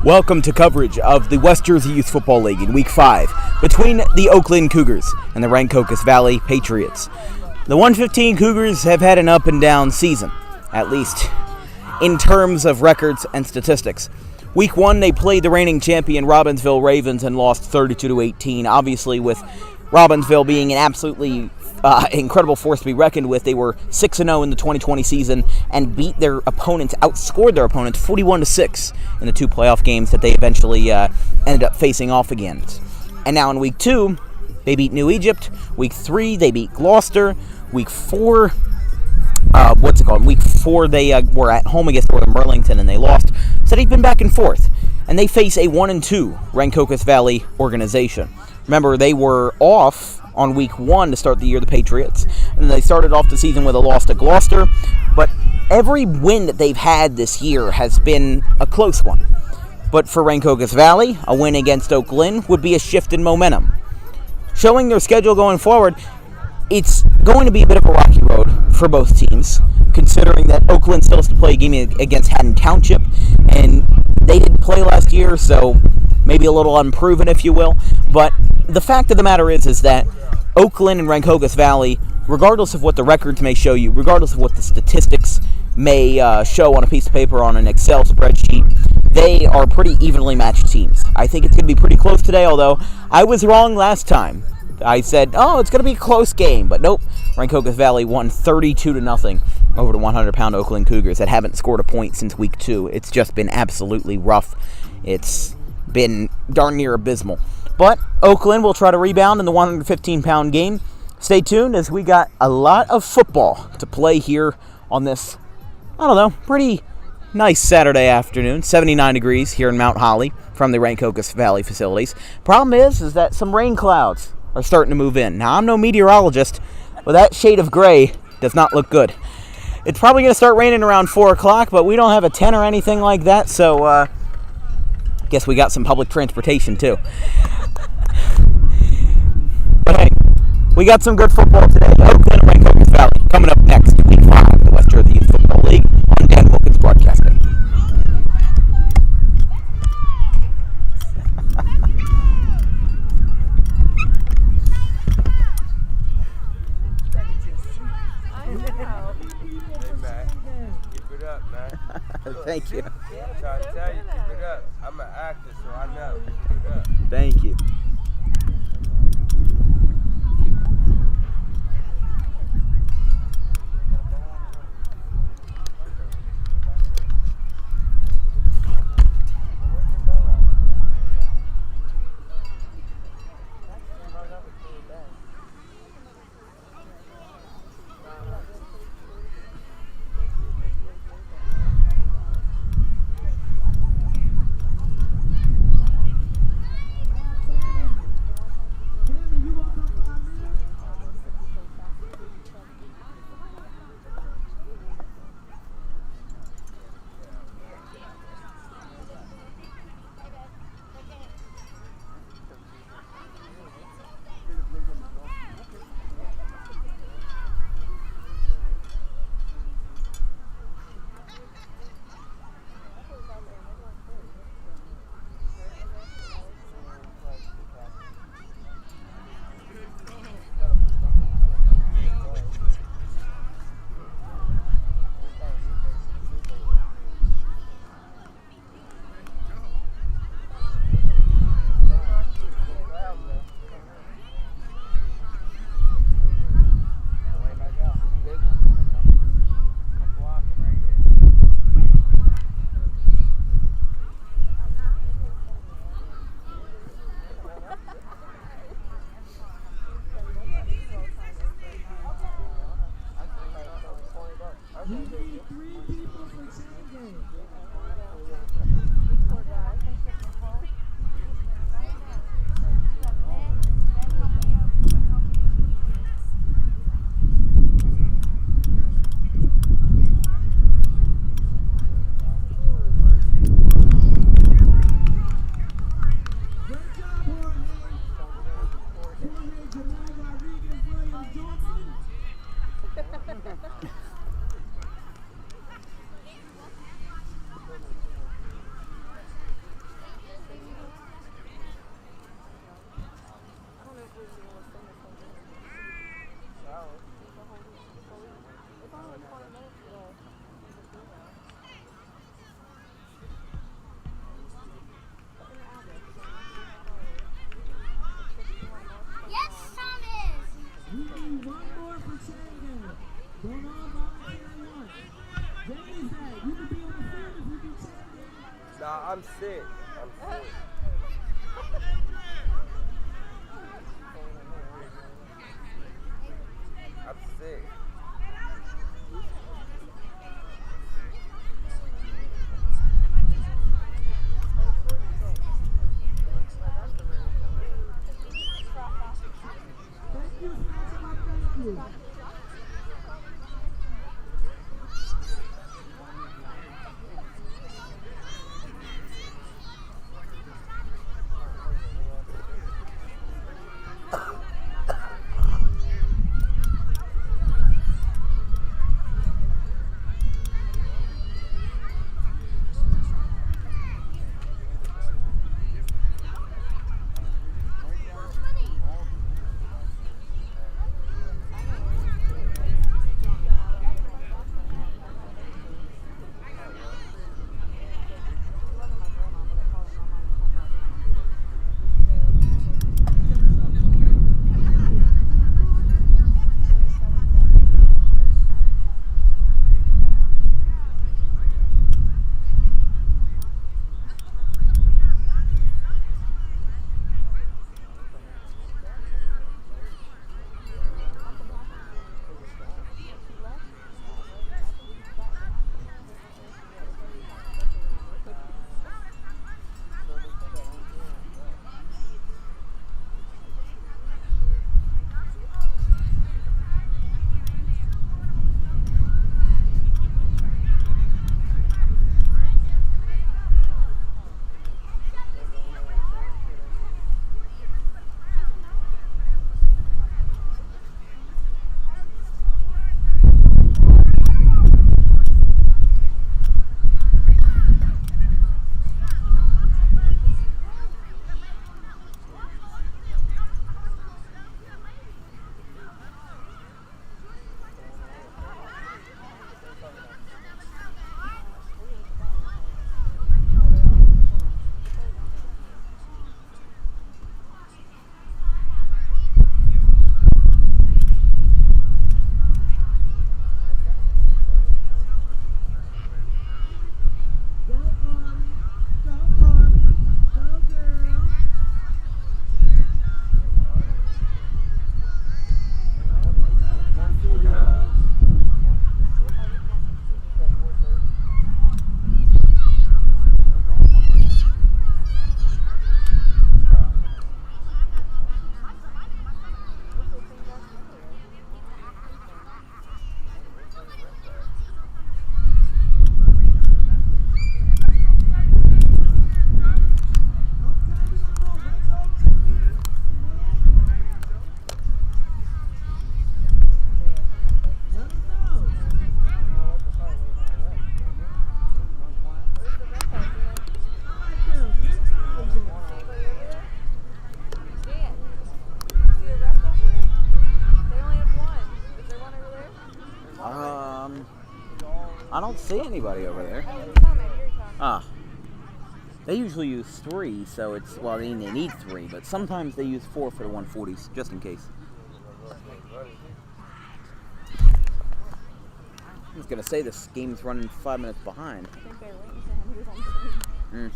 Welcome to coverage of the West Jersey Youth Football League in Week 5 between the Oaklyn Cougars and the Rancocas Valley Patriots. The 115 Cougars have had an up and down season, at least in terms of records and statistics. Week 1, they played the reigning champion Robbinsville Ravens and lost 32-18. Obviously, with Robbinsville being an absolutely incredible force to be reckoned with, they were 6-0 in the 2020 season and outscored their opponents 41-6 in the 2 playoff games that they eventually ended up facing off against. And now in Week 2, they beat New Egypt. Week 3, they beat Gloucester. Week 4, Week 4, they were at home against Northern Burlington and they lost. So they've been back and forth. And they face a 1-2 Rancocas Valley organization. Remember, they were off on Week 1 to start the year, the Patriots. And they started off the season with a loss to Gloucester. But every win that they've had this year has been a close one. But for Rancocas Valley, a win against Oaklyn would be a shift in momentum. Showing their schedule going forward, it's going to be a bit of a rocky road for both teams, considering that Oaklyn still has to play a game against Haddon Township, and they didn't play last year, so maybe a little unproven, if you will. But the fact of the matter is that Oaklyn and Rancocas Valley, regardless of what the records may show you, regardless of what the statistics may show on a piece of paper on an Excel spreadsheet, they are pretty evenly matched teams. I think it's going to be pretty close today, although I was wrong last time. I said, it's going to be a close game, but nope. Rancocas Valley won 32-0 over the 100-pound Oaklyn Cougars that haven't scored a point since Week 2. It's just been absolutely rough. It's been darn near abysmal. But Oaklyn will try to rebound in the 115-pound game. Stay tuned as we got a lot of football to play here on this, pretty nice Saturday afternoon. 79 degrees here in Mount Holly from the Rancocas Valley facilities. Problem is that some rain clouds are starting to move in. Now, I'm no meteorologist, but that shade of gray does not look good. It's probably going to start raining around 4 o'clock, but we don't have a tent or anything like that, so guess we got some public transportation too. But hey, we got some good football today. Oaklyn and Rancocas Valley coming up next, Week 5 of the West Jersey Youth Football League on Dan Wilkins Broadcasting. Thank you. I'm trying to tell you, keep it up. I'm an actor, so I know. Keep it up. Thank you. Nah, I'm sick. I'm sick. I don't see anybody over there. They usually use 3, so it's, well, they need 3, but sometimes they use 4 for the 140s, just in case. I was going to say this game's running 5 minutes behind. I think they're waiting for him. He was on the screen.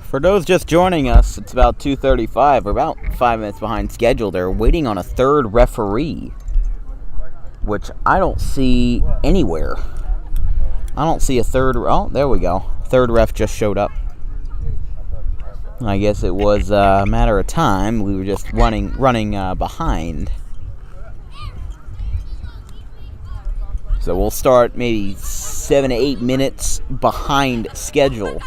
For those just joining us, it's about 2:35. We're about 5 minutes behind schedule. They're waiting on a third referee, which I don't see anywhere. I don't see a third. Oh, there we go. Third ref just showed up. I guess it was a matter of time. We were just running behind. So we'll start maybe 7 to 8 minutes behind schedule.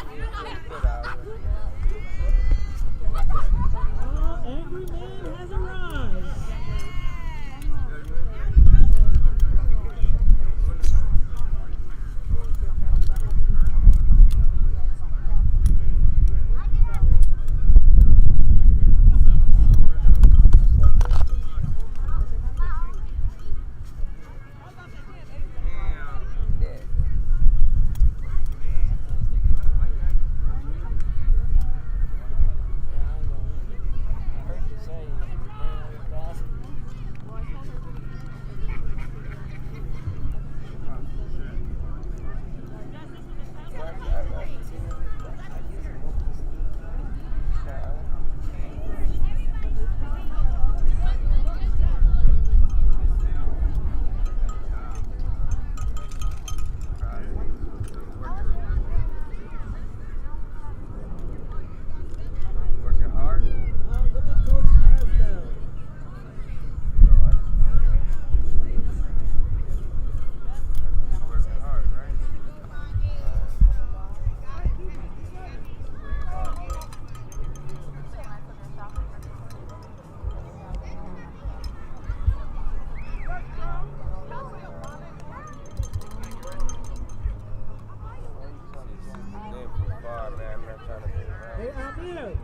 Hey, out here.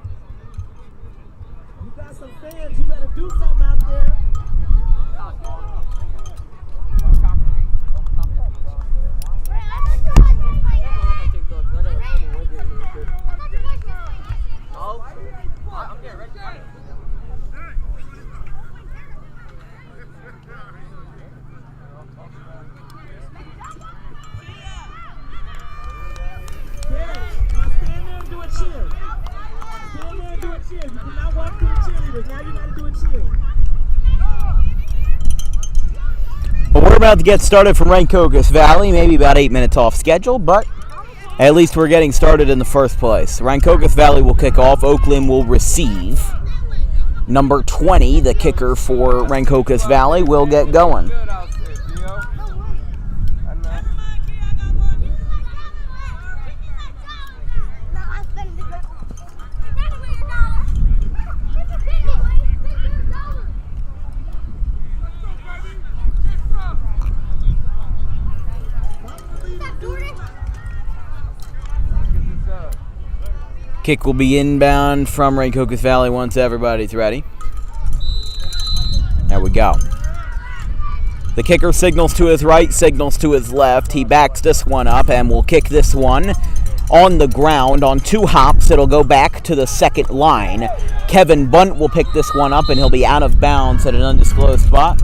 You got some fans. You better do something out there. I'm getting ready. You cannot walk through the cheerleaders. Now you got to do a cheer. Well, we're about to get started from Rancocas Valley, maybe about 8 minutes off schedule, but at least we're getting started in the first place. Rancocas Valley will kick off. Oaklyn will receive. Number 20, the kicker for Rancocas Valley, will get going. Kick will be inbound from Rancocas Valley once everybody's ready. There we go. The kicker signals to his right, signals to his left. He backs this one up and will kick this one on the ground on 2 hops. It'll go back to the second line. Kevin Bunt will pick this one up and he'll be out of bounds at an undisclosed spot.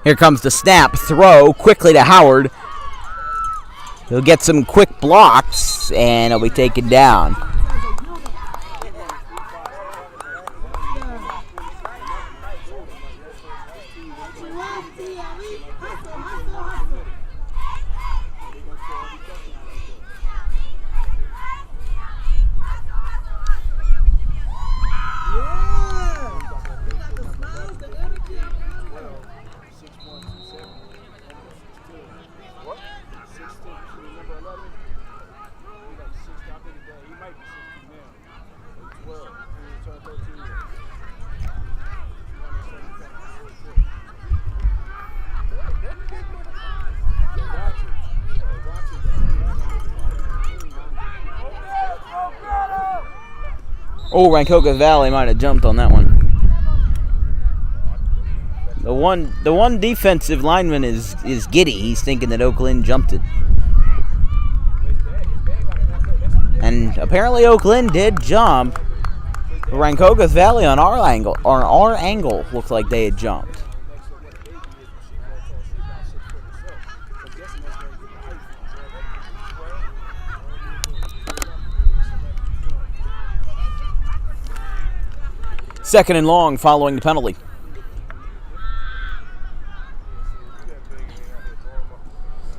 Here comes the snap, throw, quickly to Howard. He'll get some quick blocks, and he'll be taken down. Oh, Rancocas Valley might have jumped on that one. The one defensive lineman is giddy. He's thinking that Oaklyn jumped it. And apparently Oaklyn did jump. Rancocas Valley on our angle looked like they had jumped. Second and long following the penalty.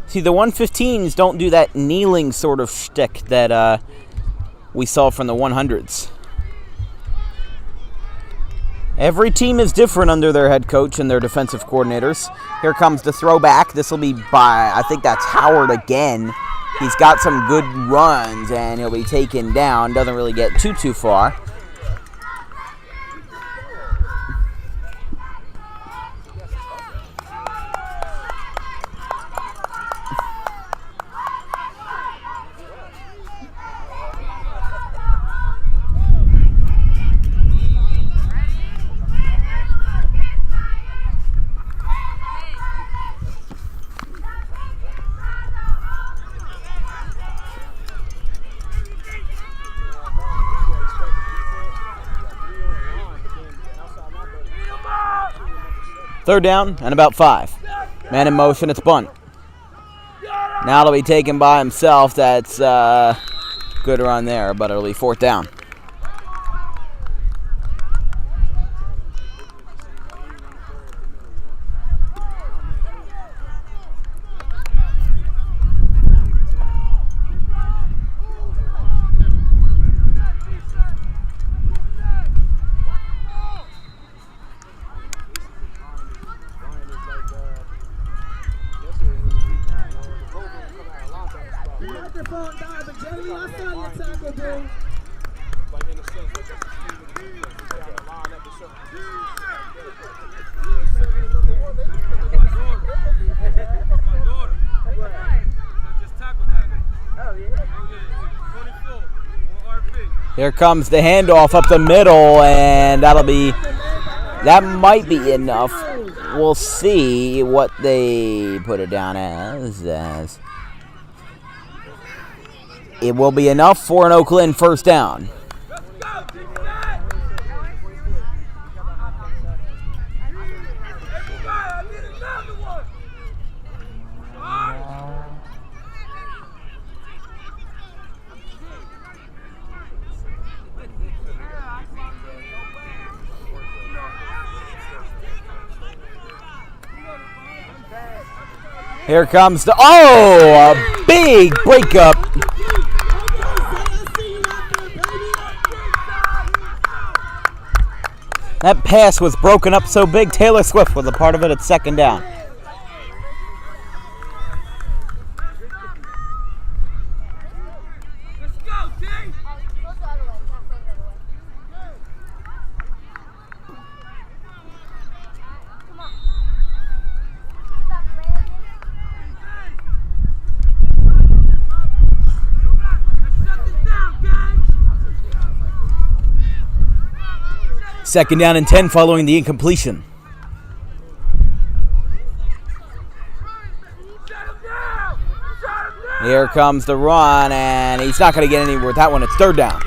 See, the 115s don't do that kneeling sort of shtick that we saw from the 100s. Every team is different under their head coach and their defensive coordinators. Here comes the throwback. This will be by, I think that's Howard again. He's got some good runs, and he'll be taken down. Doesn't really get too far. Third down and about 5. Man in motion, it's bunt. Now it'll be taken by himself. That's good run there, but it'll be 4th down. Here comes the handoff up the middle, and that might be enough. We'll see what they put it down as. It will be enough for an Oaklyn first down. Here comes a big breakup. That pass was broken up so big, Taylor Swift was a part of it at 2nd down. Second down and 10 following the incompletion. Here comes the run, and he's not going to get anywhere with that one. It's 3rd down.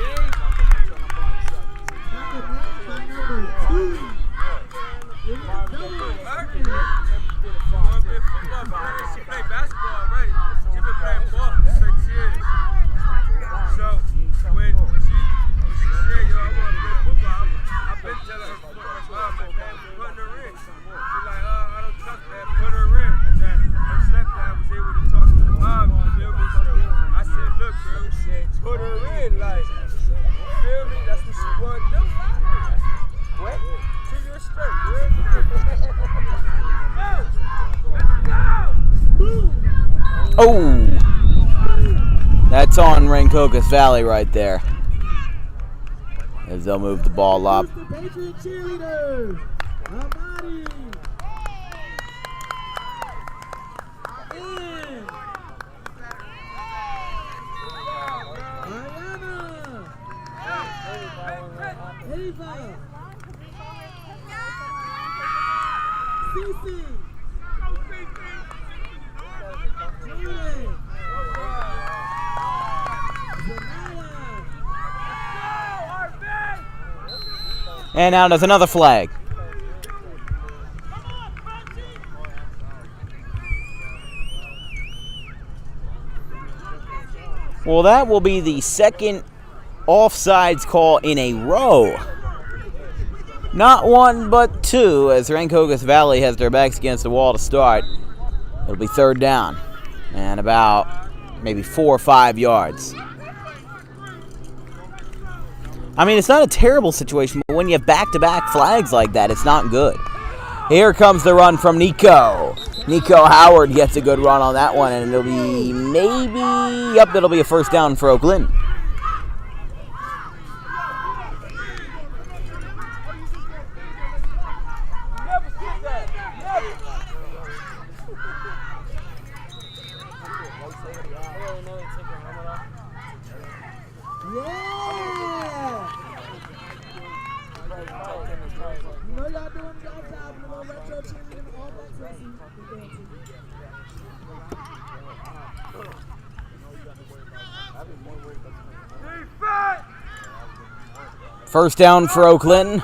Oh, that's on Rancocas Valley right there. As they'll move the ball up. Eva. Cece. Julie. And now there's another flag. Well, that will be the second offsides call in a row. Not one, but two, as Rancocas Valley has their backs against the wall to start. It'll be third down and about maybe 4 or 5 yards. I mean, it's not a terrible situation, but when you have back-to-back flags like that, it's not good. Here comes the run from Nico. Nico Howard gets a good run on that one, and it'll be it'll be a first down for Oaklyn. First down for Oaklyn.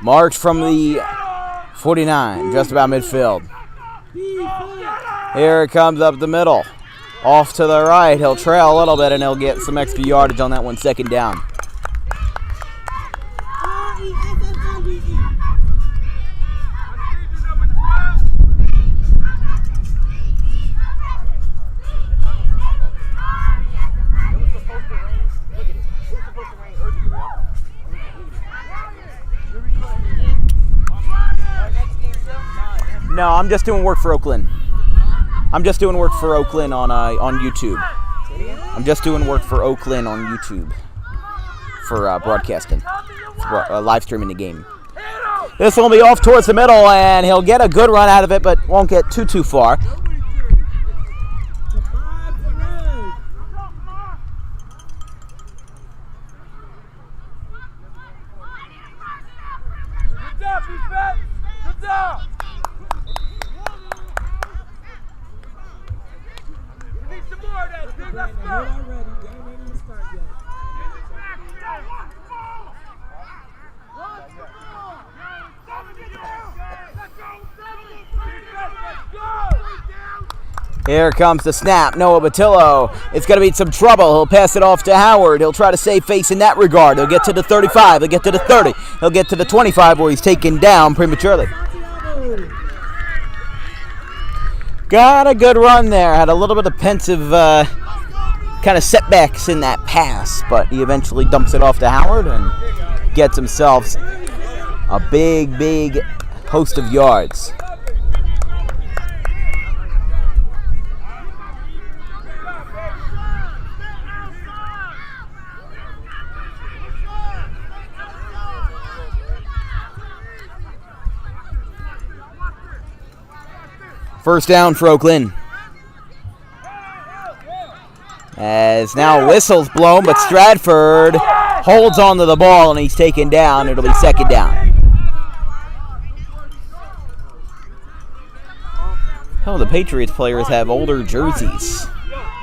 Marked from the 49, just about midfield. Here it comes up the middle. Off to the right. He'll trail a little bit, and he'll get some extra yardage on that one, second down. No, I'm just doing work for Oaklyn. I'm just doing work for Oaklyn on YouTube. I'm just doing work for Oaklyn on YouTube for broadcasting, for, live streaming the game. This will be off towards the middle, and he'll get a good run out of it, but won't get too far. Here comes the snap. Noah Batillo. It's going to be some trouble. He'll pass it off to Howard. He'll try to save face in that regard. He'll get to the 35. He'll get to the 30. He'll get to the 25 where he's taken down prematurely. Got a good run there. Had a little bit of pensive kind of setbacks in that pass, but he eventually dumps it off to Howard and gets himself a big host of yards. First down for Oaklyn. As now whistle's blown, but Stratford holds onto the ball and he's taken down. It'll be second down. Oh, the Patriots players have older jerseys.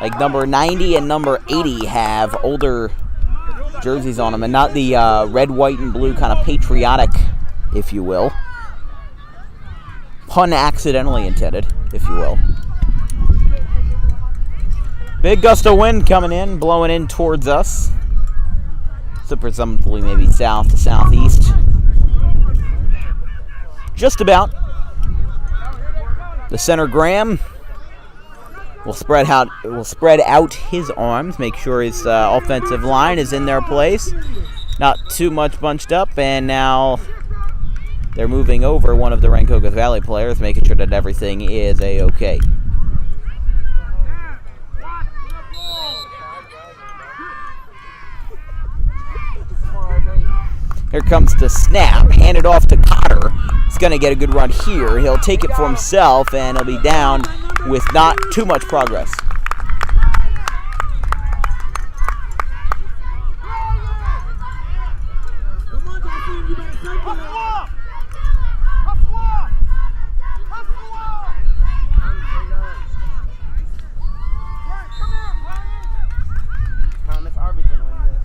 Like number 90 and number 80 have older jerseys on them, and not the red, white, and blue kind of patriotic, if you will. Pun accidentally intended, if you will. Big gust of wind coming in, blowing in towards us. So presumably maybe south to southeast. Just about. The center Graham will spread out his arms, make sure his offensive line is in their place. Not too much bunched up, and now they're moving over one of the Rancocas Valley players, making sure that everything is A-OK. Here comes the snap, handed off to Cotter. He's going to get a good run here. He'll take it for himself, and he'll be down with not too much progress. Thomas Arbiton on this.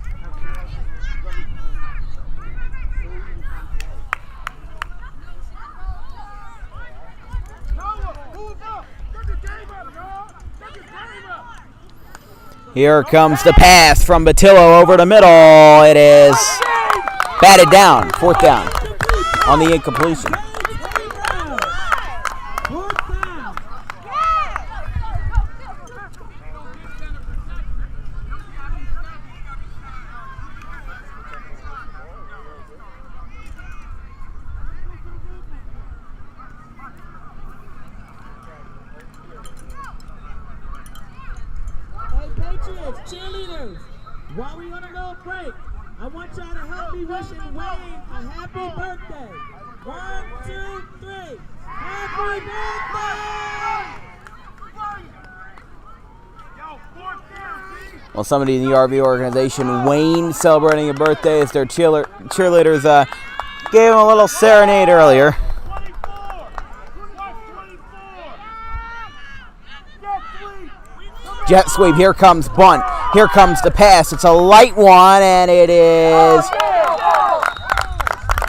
Here comes the pass from Batillo over the middle. It is batted down. 4th down on the incompletion. Cheerleaders, while we on a little break, I want y'all to help me wishing Wayne a happy birthday. 1, 2, 3. Happy birthday! Well, somebody in the RV organization, Wayne, celebrating a birthday as their cheerleaders gave him a little serenade earlier. Jet sweep, here comes bunt. Here comes the pass. It's a light one, and it is.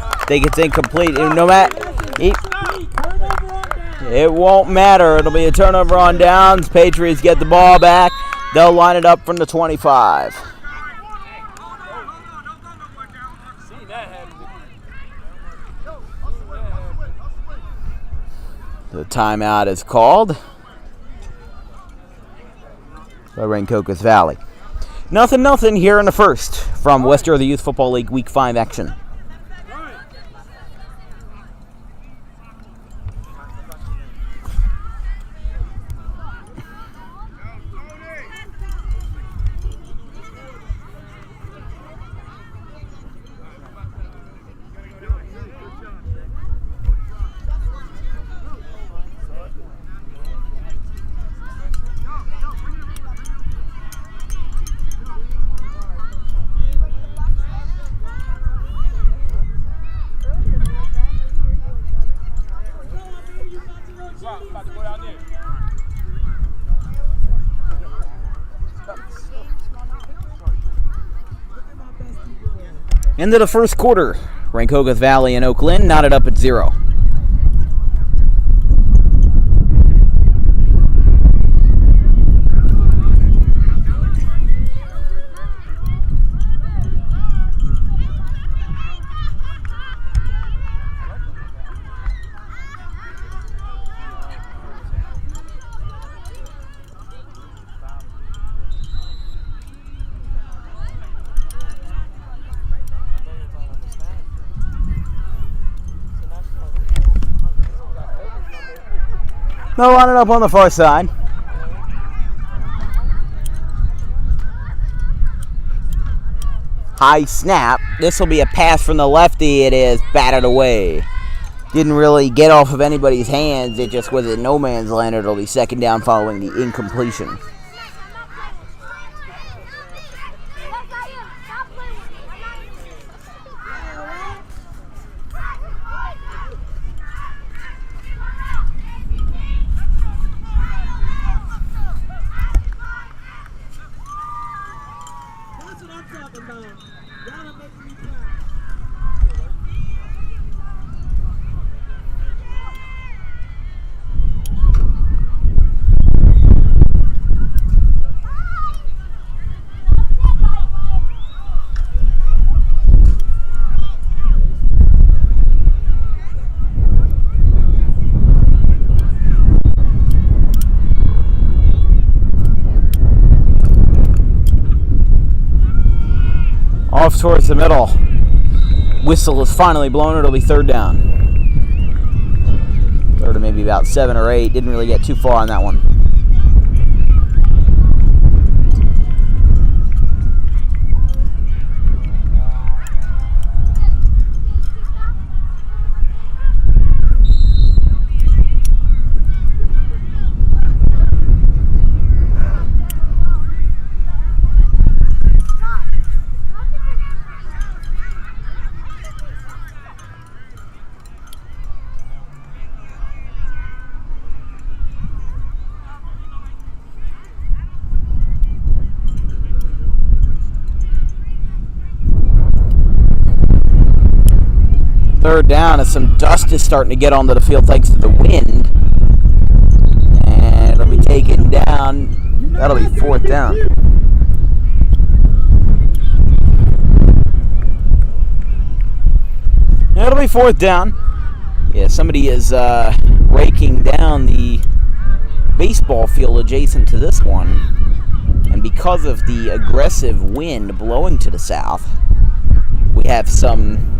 I think it's incomplete. No matter. It won't matter. It'll be a turnover on downs. Patriots get the ball back. They'll line it up from the 25. The timeout is called by Rancocas Valley. 0-0 here in the first from West Jersey Youth Football League Week 5 action. Into the first quarter, Rancocas Valley and Oaklyn knotted up at 0. They'll line it up on the far side. High snap. This will be a pass from the lefty. It is batted away. Didn't really get off of anybody's hands. It just was in no man's land. It'll be 2nd down following the incompletion. Off towards the middle. Whistle is finally blown. It'll be 3rd down. 3rd to maybe about 7 or 8. Didn't really get too far on that one. third down as some dust is starting to get onto the field thanks to the wind. And it'll be taken down. That'll be fourth down. It'll be fourth down. Yeah, somebody is raking down the baseball field adjacent to this one. And because of the aggressive wind blowing to the south, we have some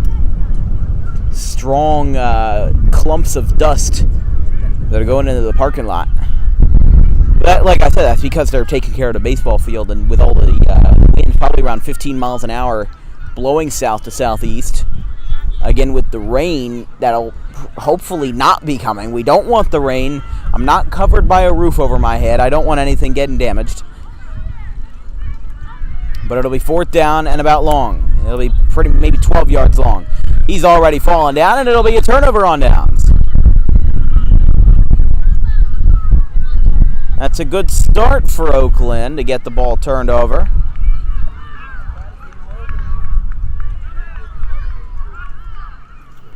strong clumps of dust that are going into the parking lot. But like I said, that's because they're taking care of the baseball field, and with all the wind probably around 15 miles an hour blowing south to southeast. Again, with the rain, that'll hopefully not be coming. We don't want the rain. I'm not covered by a roof over my head. I don't want anything getting damaged. But it'll be fourth down and about long. It'll be maybe 12 yards long. He's already fallen down, and it'll be a turnover on downs. That's a good start for Oaklyn to get the ball turned over.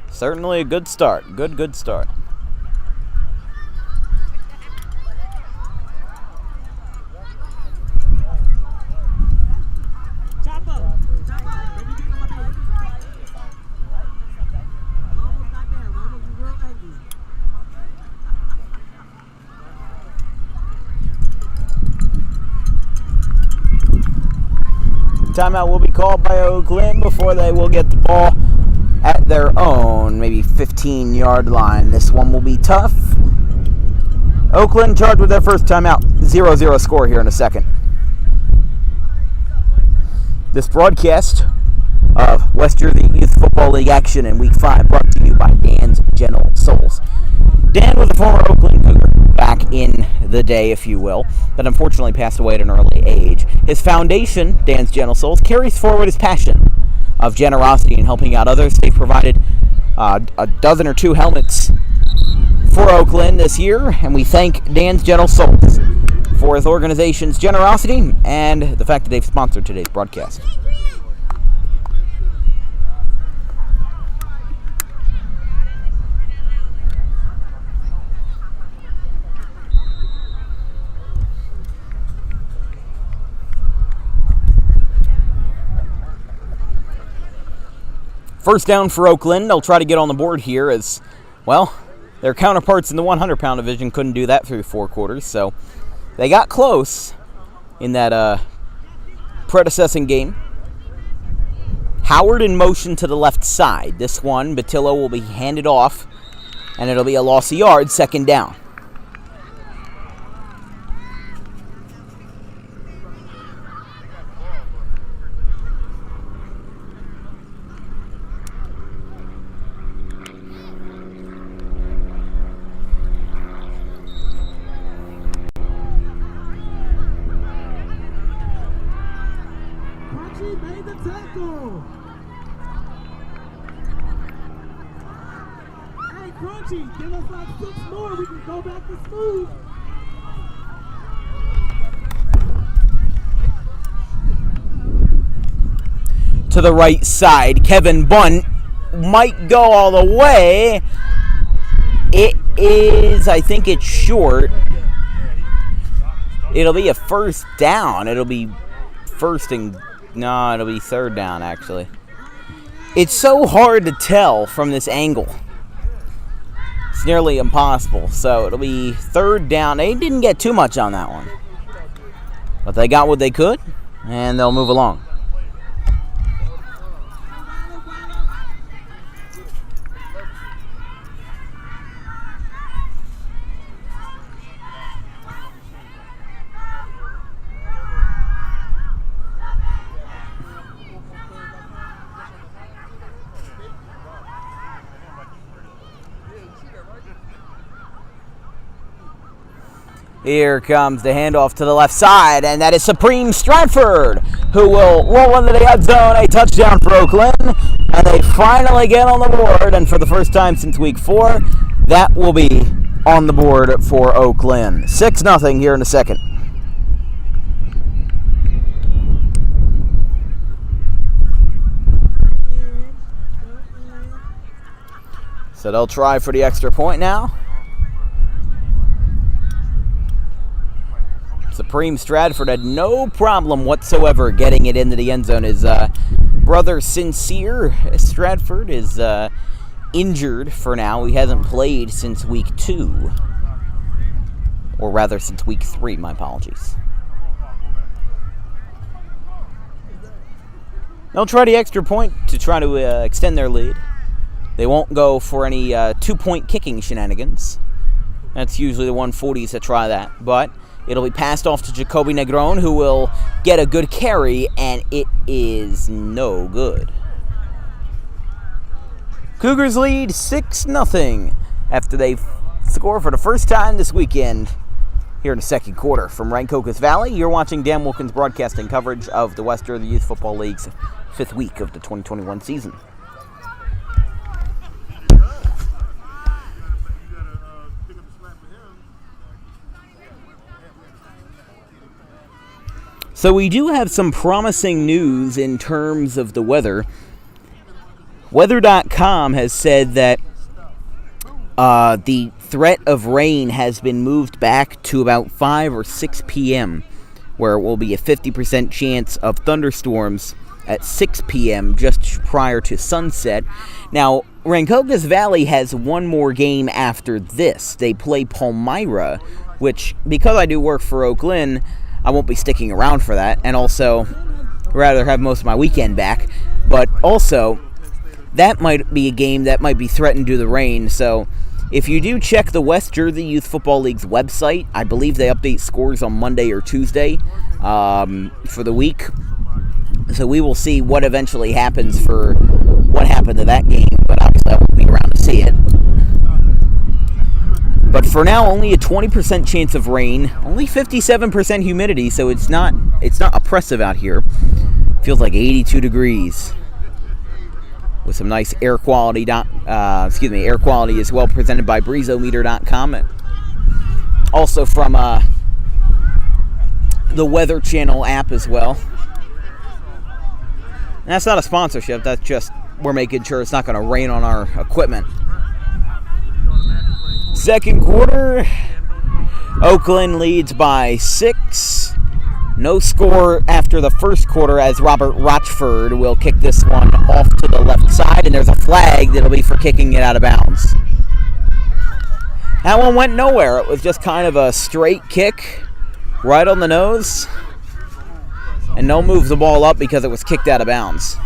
Certainly a good start. Good start. Timeout will be called by Oaklyn before they will get the ball at their own, maybe 15-yard line. This one will be tough. Oaklyn charged with their first timeout. 0-0 score here in a second. This broadcast of West Jersey Youth Football League action in Week 5 brought to you by Dan's Gentle Souls. Dan was a former Oaklyn Cougar, back in the day, if you will, that unfortunately passed away at an early age. His foundation, Dan's Gentle Souls, carries forward his passion of generosity and helping out others. They've provided a dozen or two helmets for Oaklyn this year, and we thank Dan's Gentle Souls for his organization's generosity and the fact that they've sponsored today's broadcast. First down for Oaklyn. They'll try to get on the board here as, well, their counterparts in the 100-pound division couldn't do that through 4 quarters. So they got close in that predecessing game. Howard in motion to the left side. This one, Batillo will be handed off, and it'll be a loss of yards, second down. Made the tackle. Hey, Crunchy, give us like 6 more. We can go back to smooth. To the right side, Kevin Bunt might go all the way. It is, I think it's short. It'll be a first down. It'll be first and... No, it'll be third down, actually. It's so hard to tell from this angle. It's nearly impossible. So it'll be third down. They didn't get too much on that one, but they got what they could, and they'll move along. Here comes the handoff to the left side, and that is Supreme Stratford, who will roll into the end zone. A touchdown for Oaklyn, and they finally get on the board, and for the first time since week 4, that will be on the board for Oaklyn. 6-0 here in the second. So they'll try for the extra point now. Supreme Stratford had no problem whatsoever getting it into the end zone. His brother Sincere Stratford is injured for now. He hasn't played since week 2. Or rather, since week 3, my apologies. They'll try the extra point to try to extend their lead. They won't go for any 2-point kicking shenanigans. That's usually the 140s that try that. But it'll be passed off to Jacoby Negron, who will get a good carry, and it is no good. Cougars lead 6-0 after they score for the first time this weekend here in the second quarter. From Rancocas Valley, you're watching Dan Wilkins broadcasting coverage of the Western Youth Football League's 5th week of the 2021 season. So we do have some promising news in terms of the weather. Weather.com has said that the threat of rain has been moved back to about 5 or 6 p.m., where it will be a 50% chance of thunderstorms at 6 p.m. just prior to sunset. Now, Rancocas Valley has one more game after this. They play Palmyra, which, because I do work for Oaklyn, I won't be sticking around for that, and also rather have most of my weekend back. But also, that might be a game that might be threatened due to the rain. So if you do check the West Jersey Youth Football League's website, I believe they update scores on Monday or Tuesday for the week. So we will see what eventually happens for what happened to that game, but obviously I won't be around to see it. But for now, only a 20% chance of rain, only 57% humidity, so it's not oppressive out here. Feels like 82 degrees. With some nice air quality. Air quality as well, presented by breezometer.com. Also from the Weather Channel app as well. And that's not a sponsorship. That's just we're making sure it's not going to rain on our equipment. Second quarter, Oaklyn leads by 6. No score after the first quarter as Robert Rochford will kick this one off to the left side, and there's a flag that'll be for kicking it out of bounds. That one went nowhere. It was just kind of a straight kick right on the nose, and no move the ball up because it was kicked out of bounds.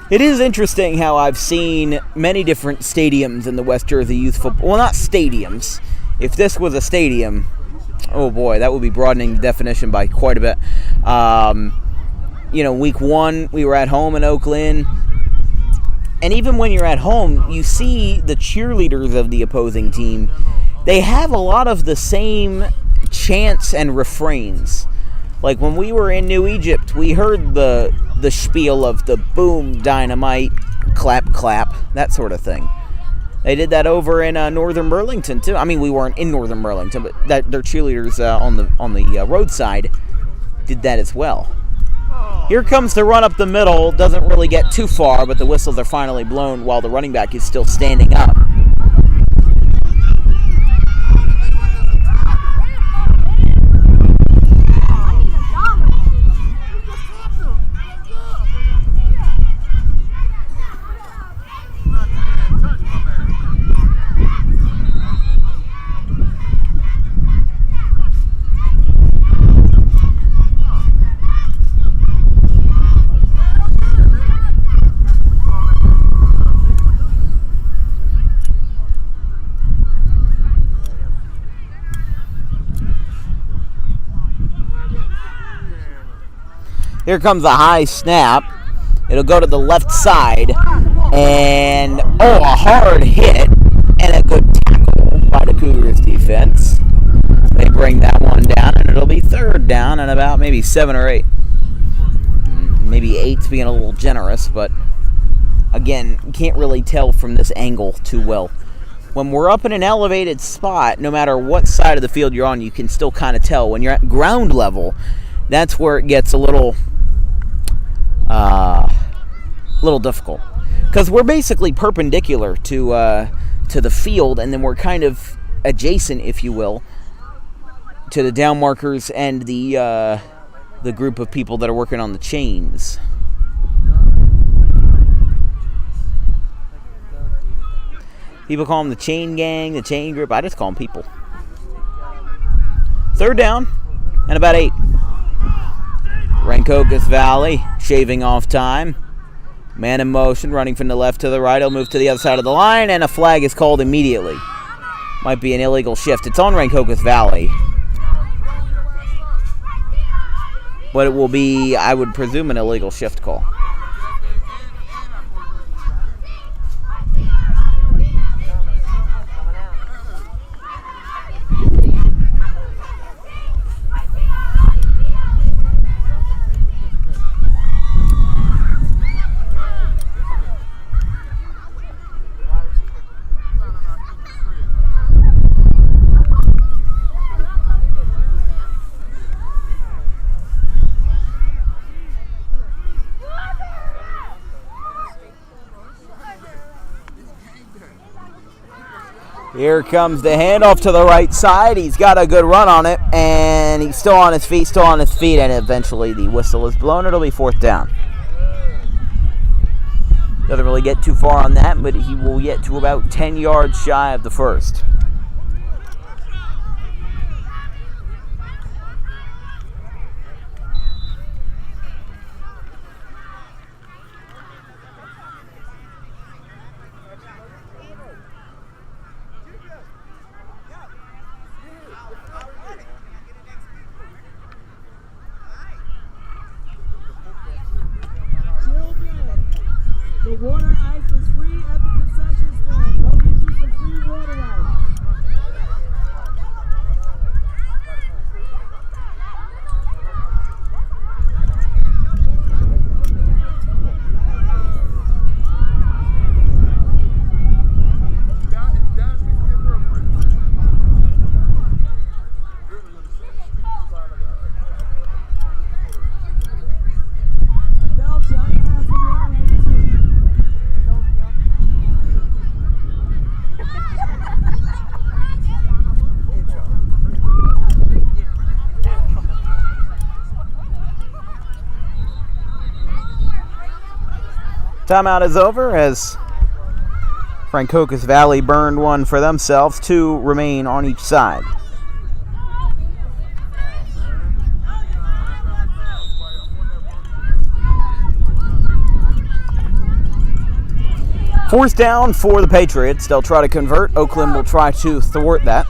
It is interesting how I've seen many different stadiums in the West Jersey Youth Football. Well, not stadiums. If this was a stadium, oh boy, that would be broadening the definition by quite a bit. Week 1, we were at home in Oaklyn. And even when you're at home, you see the cheerleaders of the opposing team. They have a lot of the same chants and refrains. Like when we were in New Egypt, we heard the spiel of the boom, dynamite, clap, clap, that sort of thing. They did that over in Northern Burlington too. I mean, we weren't in Northern Burlington, but their cheerleaders on the roadside did that as well. Here comes the run up the middle. Doesn't really get too far, but the whistles are finally blown while the running back is still standing up. Here comes a high snap. It'll go to the left side. And, a hard hit and a good tackle by the Cougars defense. They bring that one down, and it'll be third down and about maybe 7 or 8. Maybe 8's being a little generous, but again, you can't really tell from this angle too well. when we're up in an elevated spot, no matter what side of the field you're on, you can still kind of tell. When you're at ground level, that's where it gets a little difficult. Because we're basically perpendicular to the field, and then we're kind of adjacent, if you will, to the down markers and the group of people that are working on the chains. People call them the chain gang, the chain group. I just call them people. 3rd down and about 8. Rancocas Valley shaving off time. Man in motion, running from the left to the right. He'll move to the other side of the line, and a flag is called immediately. Might be an illegal shift. It's on Rancocas Valley. But it will be, I would presume, an illegal shift call. Here comes the handoff to the right side. He's got a good run on it, and he's still on his feet, and eventually the whistle is blown. It'll be 4th down. Doesn't really get too far on that, but he will get to about 10 yards shy of the first. The water ice is free at the concession stand. Go get you some free water ice. Timeout is over as Rancocas Valley burned one for themselves. 2 remain on each side. Fourth down for the Patriots. They'll try to convert. Oaklyn will try to thwart that.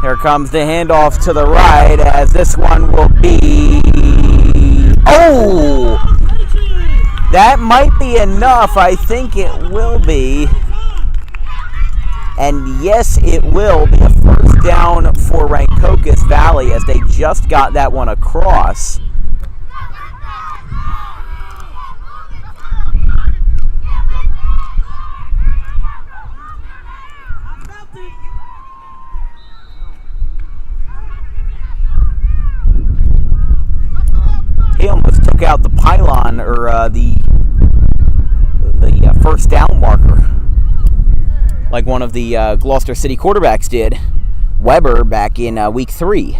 Here comes the handoff to the right as this one will be... Oh! That might be enough. I think it will be. And yes, it will be a first down for Rancocas Valley as they just got that one across. He almost took out the pylon, or the first down marker, like one of the Gloucester City quarterbacks did, Weber, back in week 3.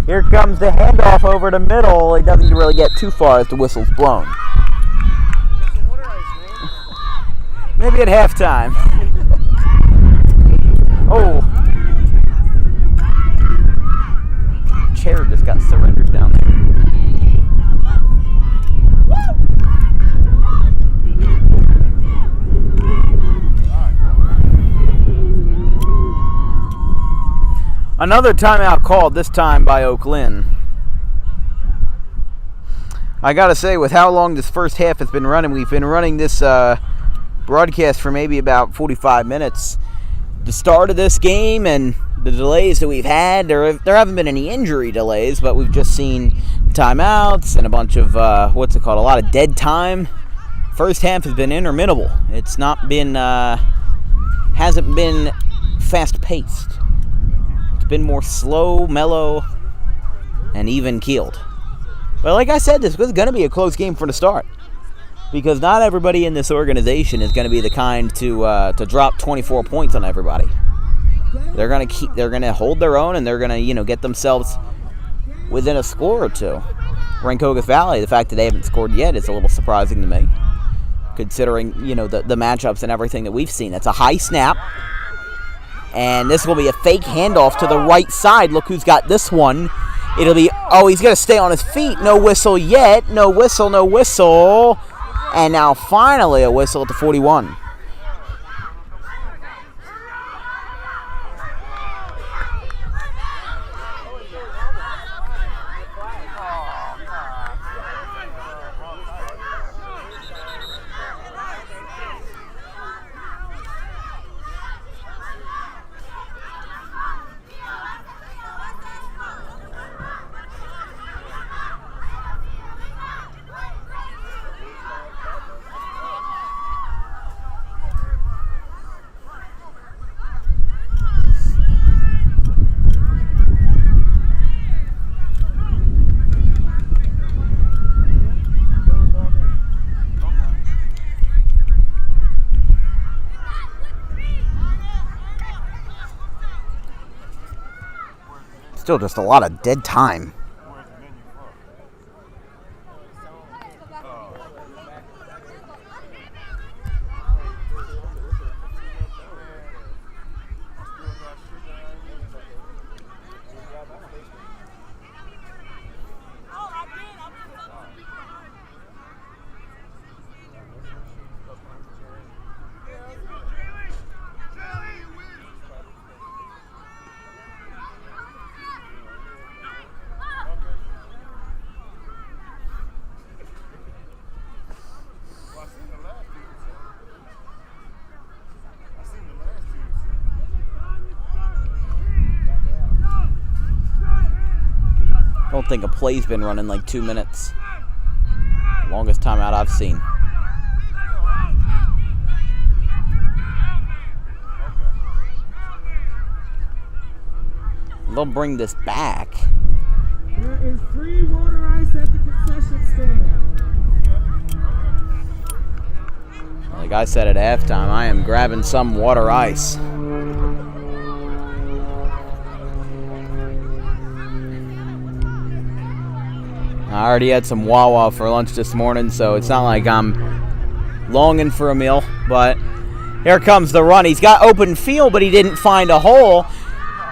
Here comes the handoff over the middle. It doesn't really get too far as the whistle's blown. Maybe at halftime. Oh. Chair just got surrendered down there. Another timeout called, this time by Oaklyn. I gotta say, with how long this first half has been running, we've been running this broadcast for maybe about 45 minutes. The start of this game and the delays that we've had, there haven't been any injury delays, but we've just seen timeouts and a bunch of, a lot of dead time. First half has been interminable. It's not been, hasn't been fast-paced. It's been more slow, mellow, and even-keeled. But like I said, this was going to be a close game from the start, because not everybody in this organization is going to be the kind to drop 24 points on everybody. They're going to hold their own, and they're going to, get themselves within a score or two. Rancocas Valley, the fact that they haven't scored yet is a little surprising to me, considering, the matchups and everything that we've seen. That's a high snap, and this will be a fake handoff to the right side. Look who's got this one. It'll be, he's going to stay on his feet. No whistle yet. No whistle, no whistle. And now finally a whistle at the 41. Still just a lot of dead time. I don't think a play's been running like 2 minutes. Longest timeout I've seen. They'll bring this back. There is free water ice at the concession stand. Like I said at halftime, I am grabbing some water ice. I already had some Wawa for lunch this morning, so it's not like I'm longing for a meal. But here comes the run. He's got open field, but he didn't find a hole.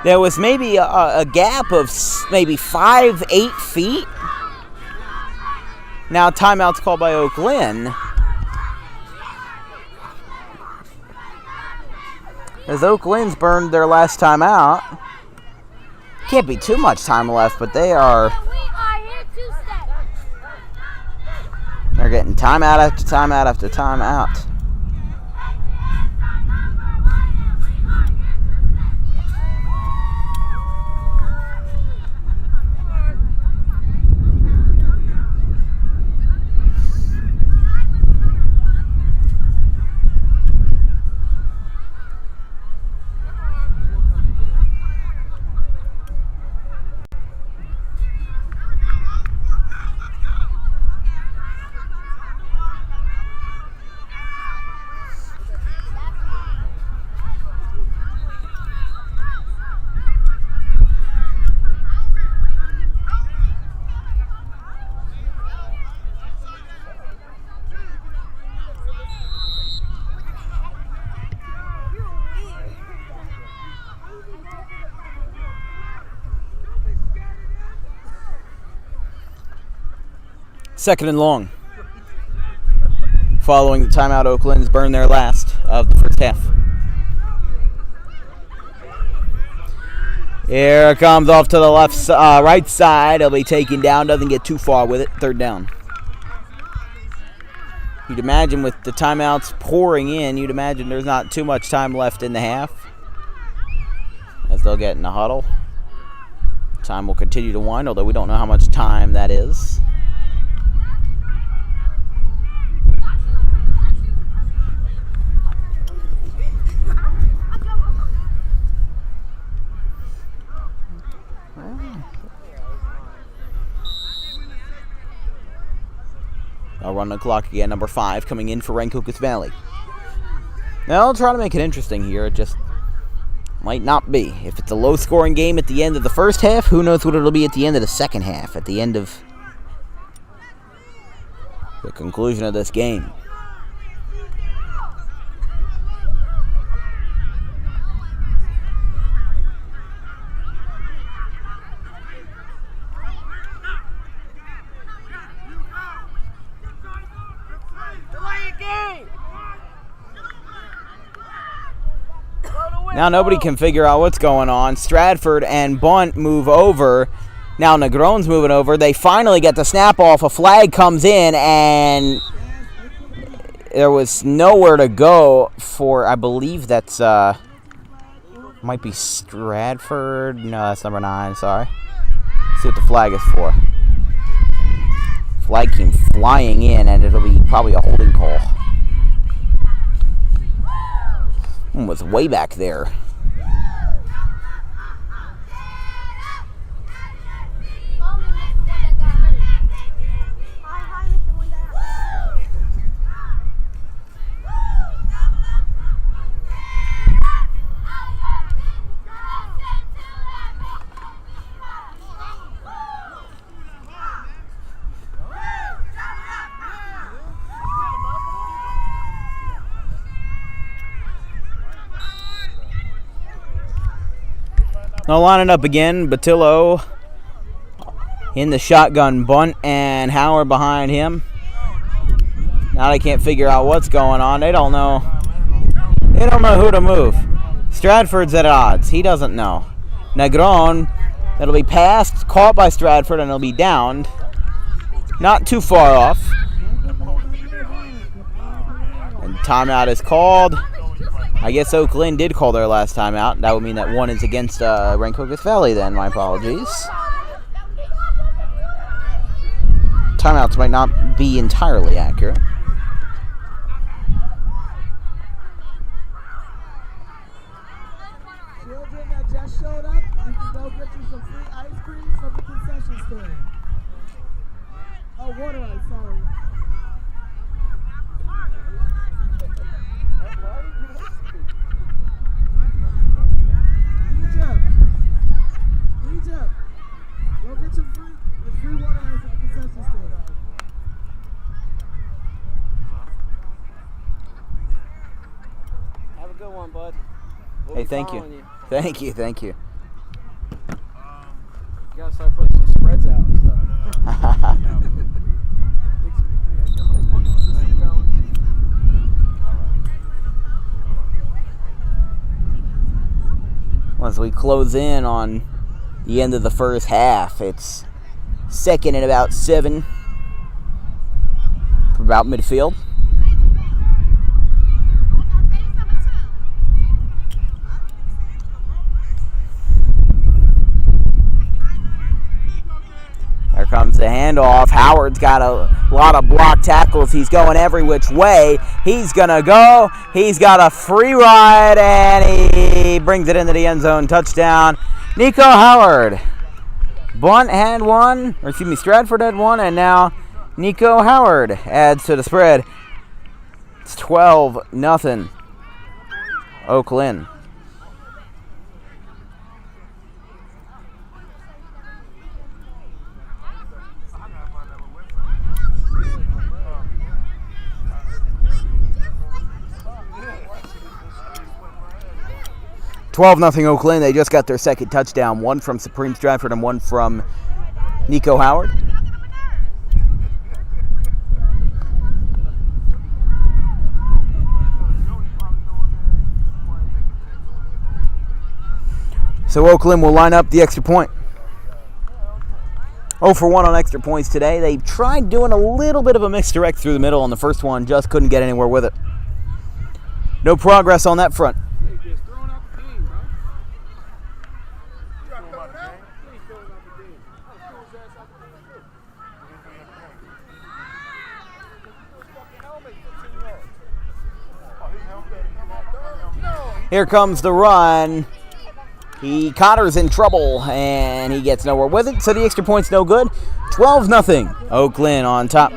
There was maybe a gap of maybe 5-8 feet. Now timeout's called by Oaklyn, as Oaklyn's burned their last timeout. Can't be too much time left, but they're getting timeout after timeout after timeout. Second and long. Following the timeout, Oakland's burned their last of the first half. Here it comes off to the right side. He'll be taken down. Doesn't get too far with it. Third down. You'd imagine with the timeouts pouring in, you'd imagine there's not too much time left in the half, as they'll get in the huddle. Time will continue to wind, although we don't know how much time that is. I'll run the clock again. Number 5 coming in for Rancocas Valley. Now, I'll try to make it interesting here. It just might not be. If it's a low-scoring game at the end of the first half, who knows what it'll be at the end of the second half, at the end of the conclusion of this game. Now nobody can figure out what's going on. Stratford and Bunt move over. Now Negron's moving over. They finally get the snap off. A flag comes in, and there was nowhere to go for, I believe that's, might be Stratford. No, that's number 9, sorry. Let's see what the flag is for. Flag came flying in, and it'll be probably a holding call. Was way back there. Now lining up again, Batillo in the shotgun bunt and Howard behind him. Now they can't figure out what's going on. They don't know who to move. Stratford's at odds. He doesn't know. Negron, it'll be passed, caught by Stratford, and it'll be downed. Not too far off. And timeout is called. I guess Oaklyn did call their last timeout. That would mean that one is against Rancocas Valley then. My apologies. Timeouts might not be entirely accurate. Children that just showed up, you can go get you some free ice cream from the concession stand. Oh, water ice, sorry. Egypt, go get some free water ice at the concession stand. Have a good one, bud. Hey, thank you. Thank you. You gotta start putting some spreads out and stuff. Once we close in on the end of the first half, it's second and about 7 from about midfield. There comes the handoff. Howard's got a lot of block tackles. He's going every which way. He's going to go. He's got a free ride, and he brings it into the end zone. Touchdown, Nico Howard. Bunt had one, or excuse me, Stratford had one, and now Nico Howard adds to the spread. It's 12-0. Oaklyn. Oaklyn. They just got their second touchdown. One from Supreme Stratford and one from Nico Howard. So Oaklyn will line up the extra point. 0 for 1 on extra points today. They tried doing a little bit of a misdirect through the middle on the first one, just couldn't get anywhere with it. No progress on that front. Here comes the run. Connor's in trouble, and he gets nowhere with it, so the extra point's no good. 12-0. Oaklyn on top.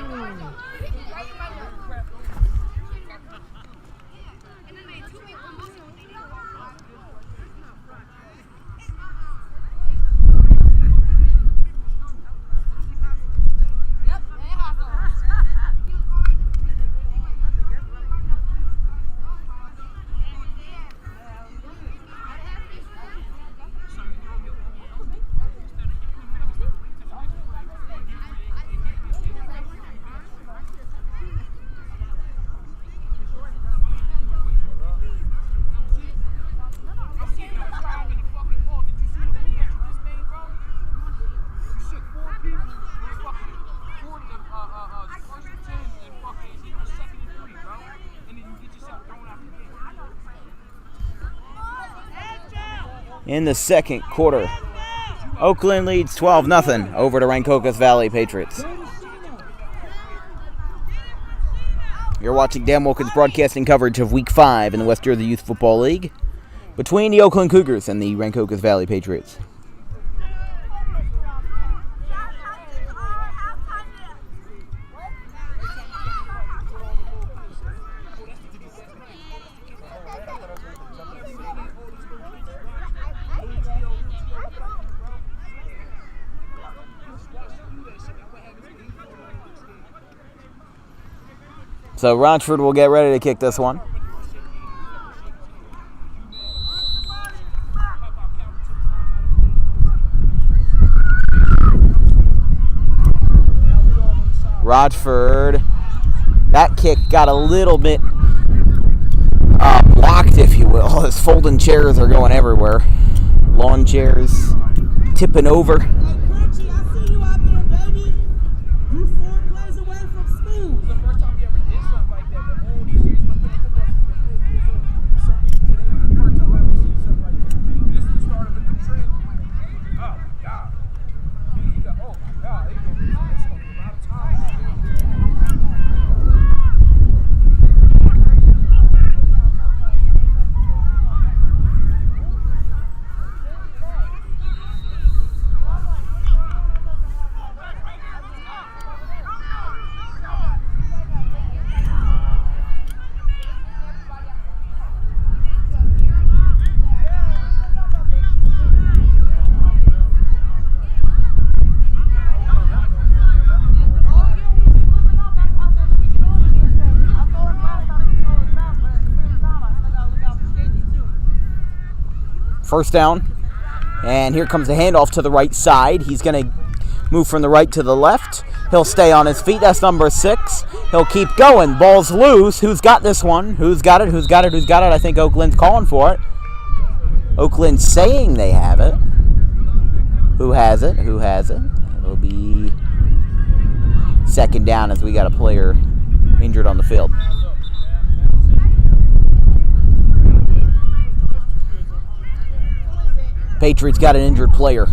In the second quarter, Oaklyn leads 12-0 over to Rancocas Valley Patriots. You're watching Dan Wilkins broadcasting coverage of Week 5 in the West Jersey Youth Football League between the Oaklyn Cougars and the Rancocas Valley Patriots. So Rochford will get ready to kick this one. Rochford, that kick got a little bit blocked, if you will. His folding chairs are going everywhere. Lawn chairs tipping over. First down, and here comes the handoff to the right side. He's going to move from the right to the left. He'll stay on his feet. That's number 6. He'll keep going. Ball's loose. Who's got this one? Who's got it? Who's got it? Who's got it? I think Oaklyn's calling for it. Oaklyn saying they have it. Who has it? Who has it? It'll be second down as we got a player injured on the field. Patriots got an injured player.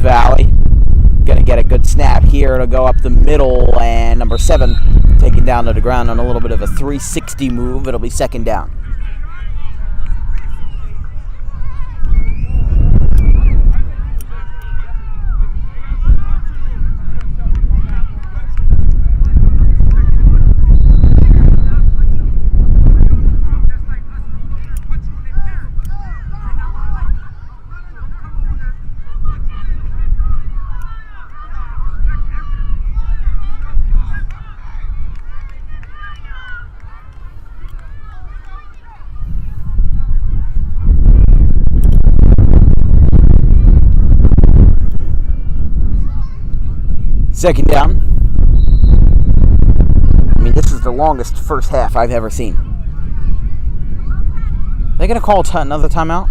Valley. Gonna get a good snap here. It'll go up the middle, and number 7 taken down to the ground on a little bit of a 360 move. It'll be second down. Second down. I mean, this is the longest first half I've ever seen. Are they going to call another timeout?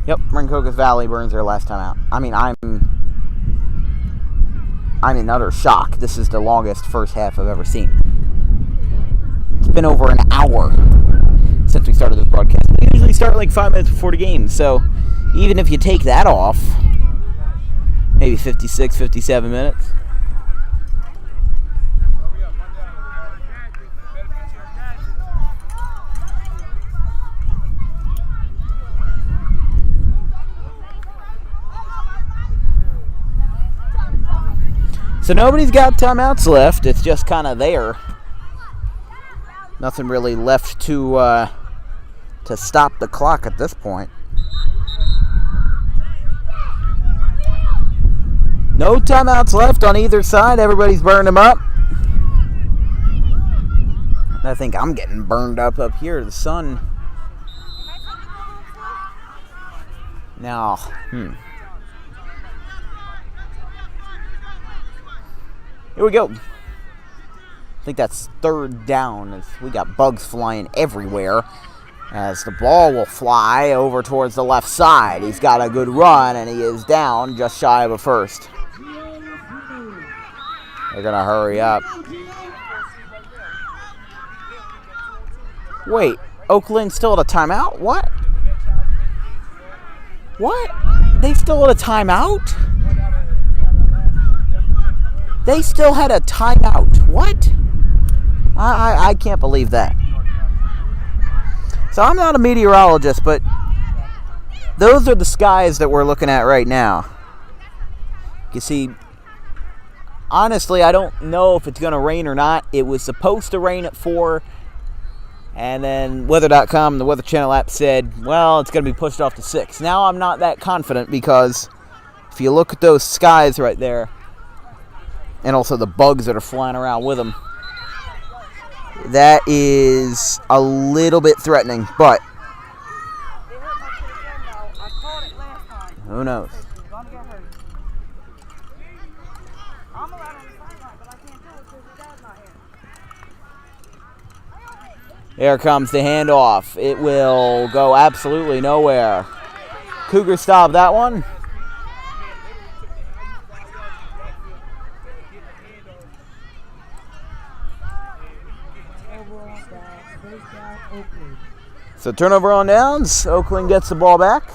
Yep, Rancocas Valley burns their last timeout. I mean, I'm in utter shock. This is the longest first half I've ever seen. It's been over an hour since we started this broadcast. We usually start like 5 minutes before the game, so even if you take that off, maybe 56, 57 minutes. So nobody's got timeouts left. It's just kind of there. Nothing really left to stop the clock at this point. No timeouts left on either side. Everybody's burned them up. I think I'm getting burned up here. The sun. Now, here we go. I think that's third down as we got bugs flying everywhere. As the ball will fly over towards the left side. He's got a good run and he is down just shy of a first. They're going to hurry up. Wait, Oaklyn still at a timeout? What? What? They still at a timeout? They still had a timeout. What? I can't believe that. So I'm not a meteorologist, but those are the skies that we're looking at right now. You see, honestly, I don't know if it's going to rain or not. It was supposed to rain at 4, and then weather.com, the Weather Channel app, said, well, it's going to be pushed off to 6. Now I'm not that confident because if you look at those skies right there, and also the bugs that are flying around with them, that is a little bit threatening, but who knows? Here comes the handoff. It will go absolutely nowhere. Cougars stop that one. So turnover on downs. Oaklyn gets the ball back.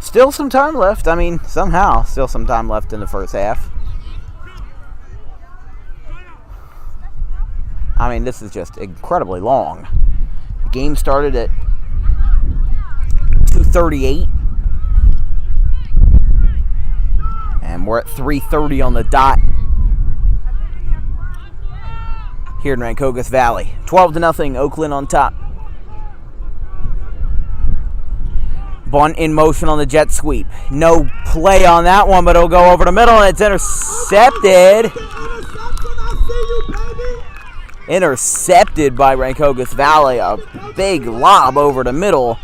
Still some time left. I mean, somehow, still some time left in the first half. I mean, this is just incredibly long. The game started at 2:38. And we're at 3:30 on the dot here in Rancocas Valley. 12-0, Oaklyn on top. Bunt in motion on the jet sweep. No play on that one, but it'll go over the middle, and it's intercepted. Intercepted by Rancocas Valley. A big lob over the middle.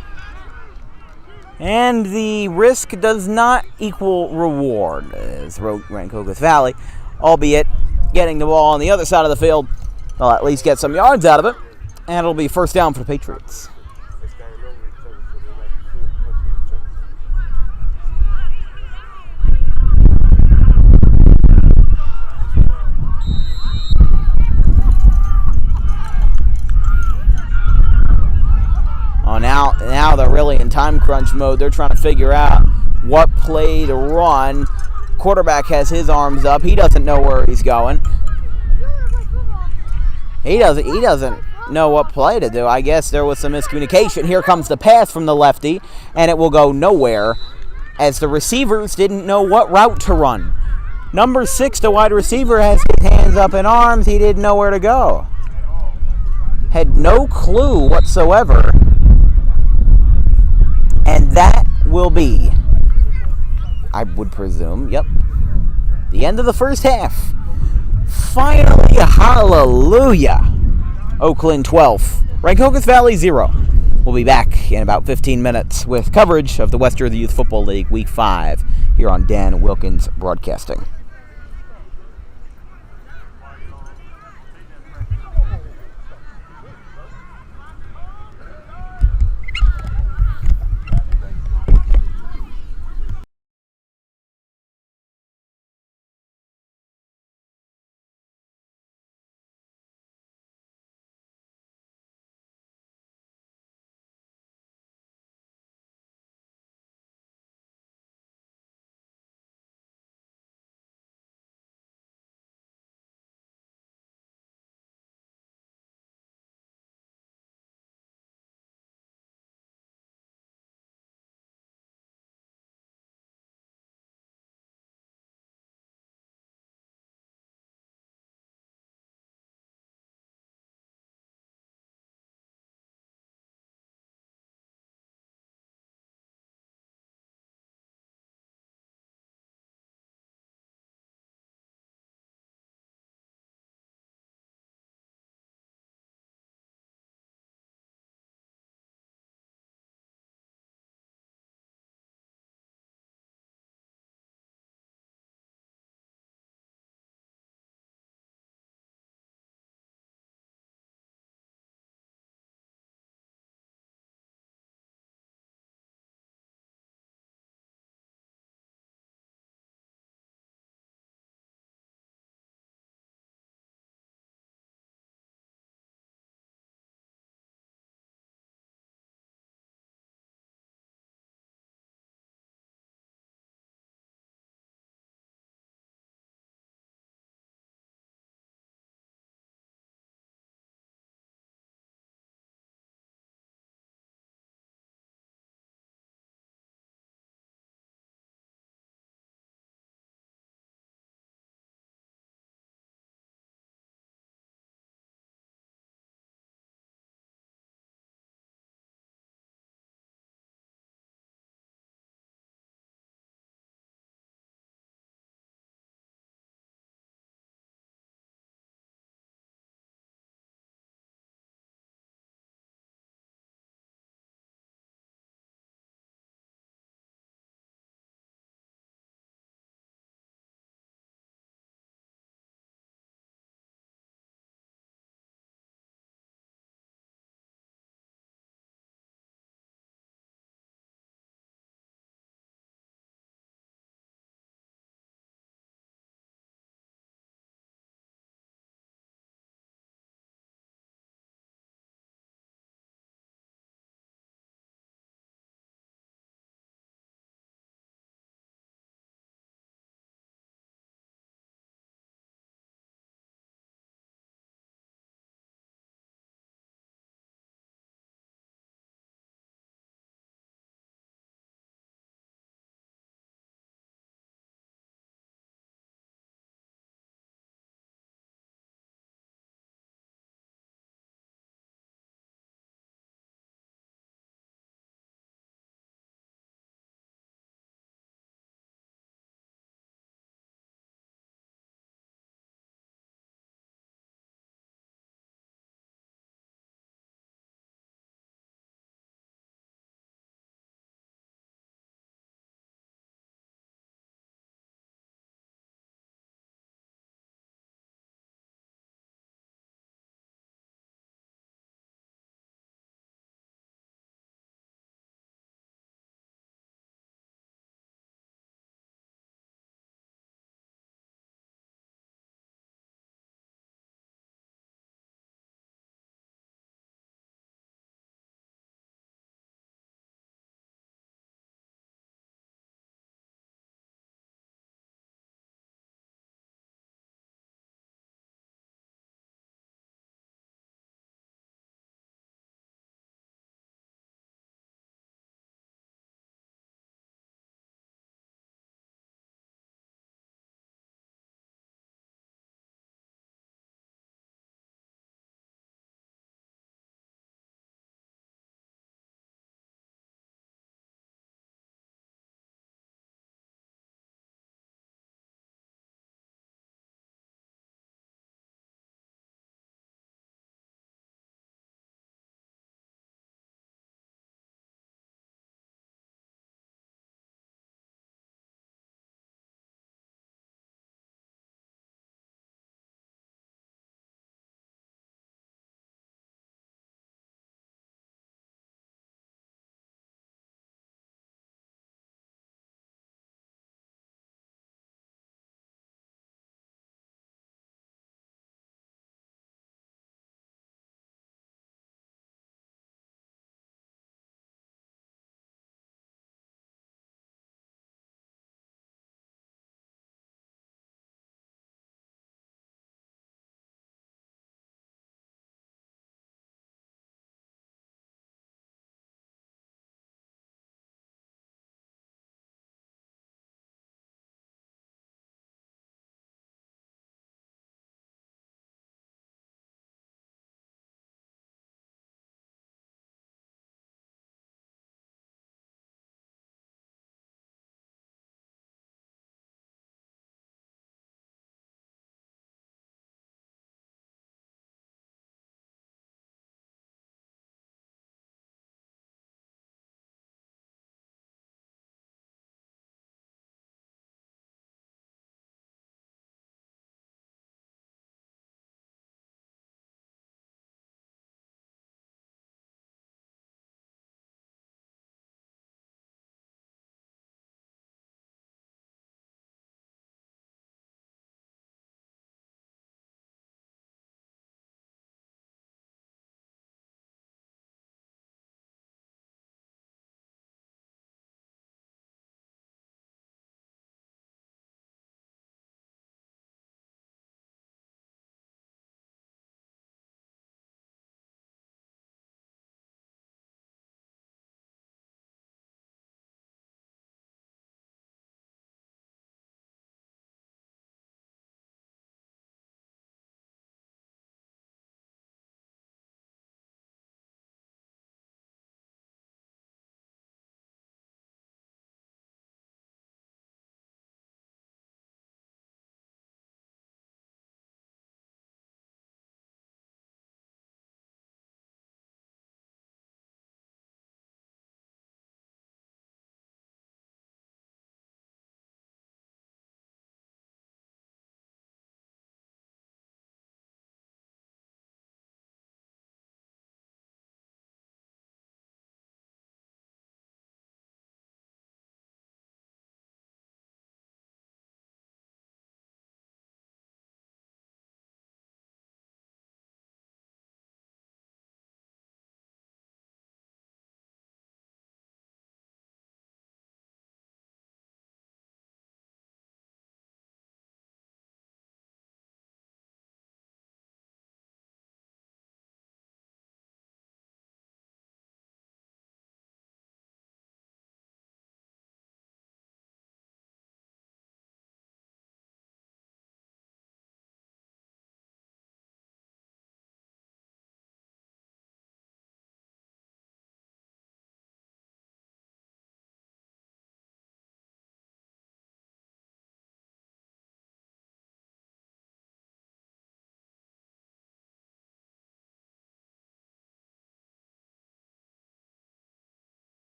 And the risk does not equal reward, as Rancocas Valley, albeit getting the ball on the other side of the field, will at least get some yards out of it, and it'll be first down for the Patriots. Oh, now they're really in time crunch mode. They're trying to figure out what play to run. Quarterback has his arms up. He doesn't know where he's going. He doesn't know what play to do. I guess there was some miscommunication. Here comes the pass from the lefty, and it will go nowhere as the receivers didn't know what route to run. Number 6, the wide receiver, has his hands up in arms. He didn't know where to go. Had no clue whatsoever. And that will be I would presume. Yep. The end of the first half. Finally, hallelujah. Oaklyn 12, Rancocas Valley 0. We'll be back in about 15 minutes with coverage of the West Jersey Youth Football League Week 5 here on Dan Wilkins Broadcasting.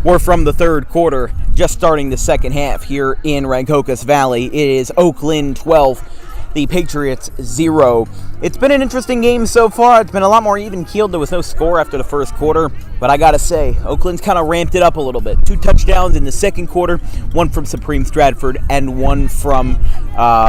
We're from the third quarter, just starting the second half here in Rancocas Valley. It is Oaklyn 12, the Patriots 0. It's been an interesting game so far. It's been a lot more even-keeled. There was no score after the first quarter, but I gotta say, Oakland's kind of ramped it up a little bit. 2 touchdowns in the second quarter, one from Supreme Stratford and one from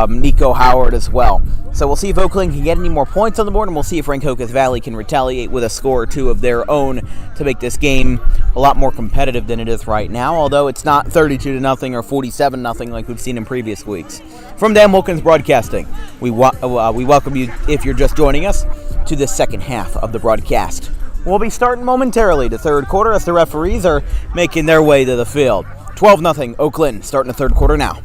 Nico Howard as well. So we'll see if Oakland can get any more points on the board, and we'll see if Rancocas Valley can retaliate with a score or two of their own to make this game a lot more competitive than it is right now, although it's not 32-0 or 47-0 like we've seen in previous weeks. From Dan Wilkins Broadcasting, we welcome you, if you're just joining us, to the second half of the broadcast. We'll be starting momentarily the third quarter as the referees are making their way to the field. 12-0 Oaklyn, starting the third quarter now.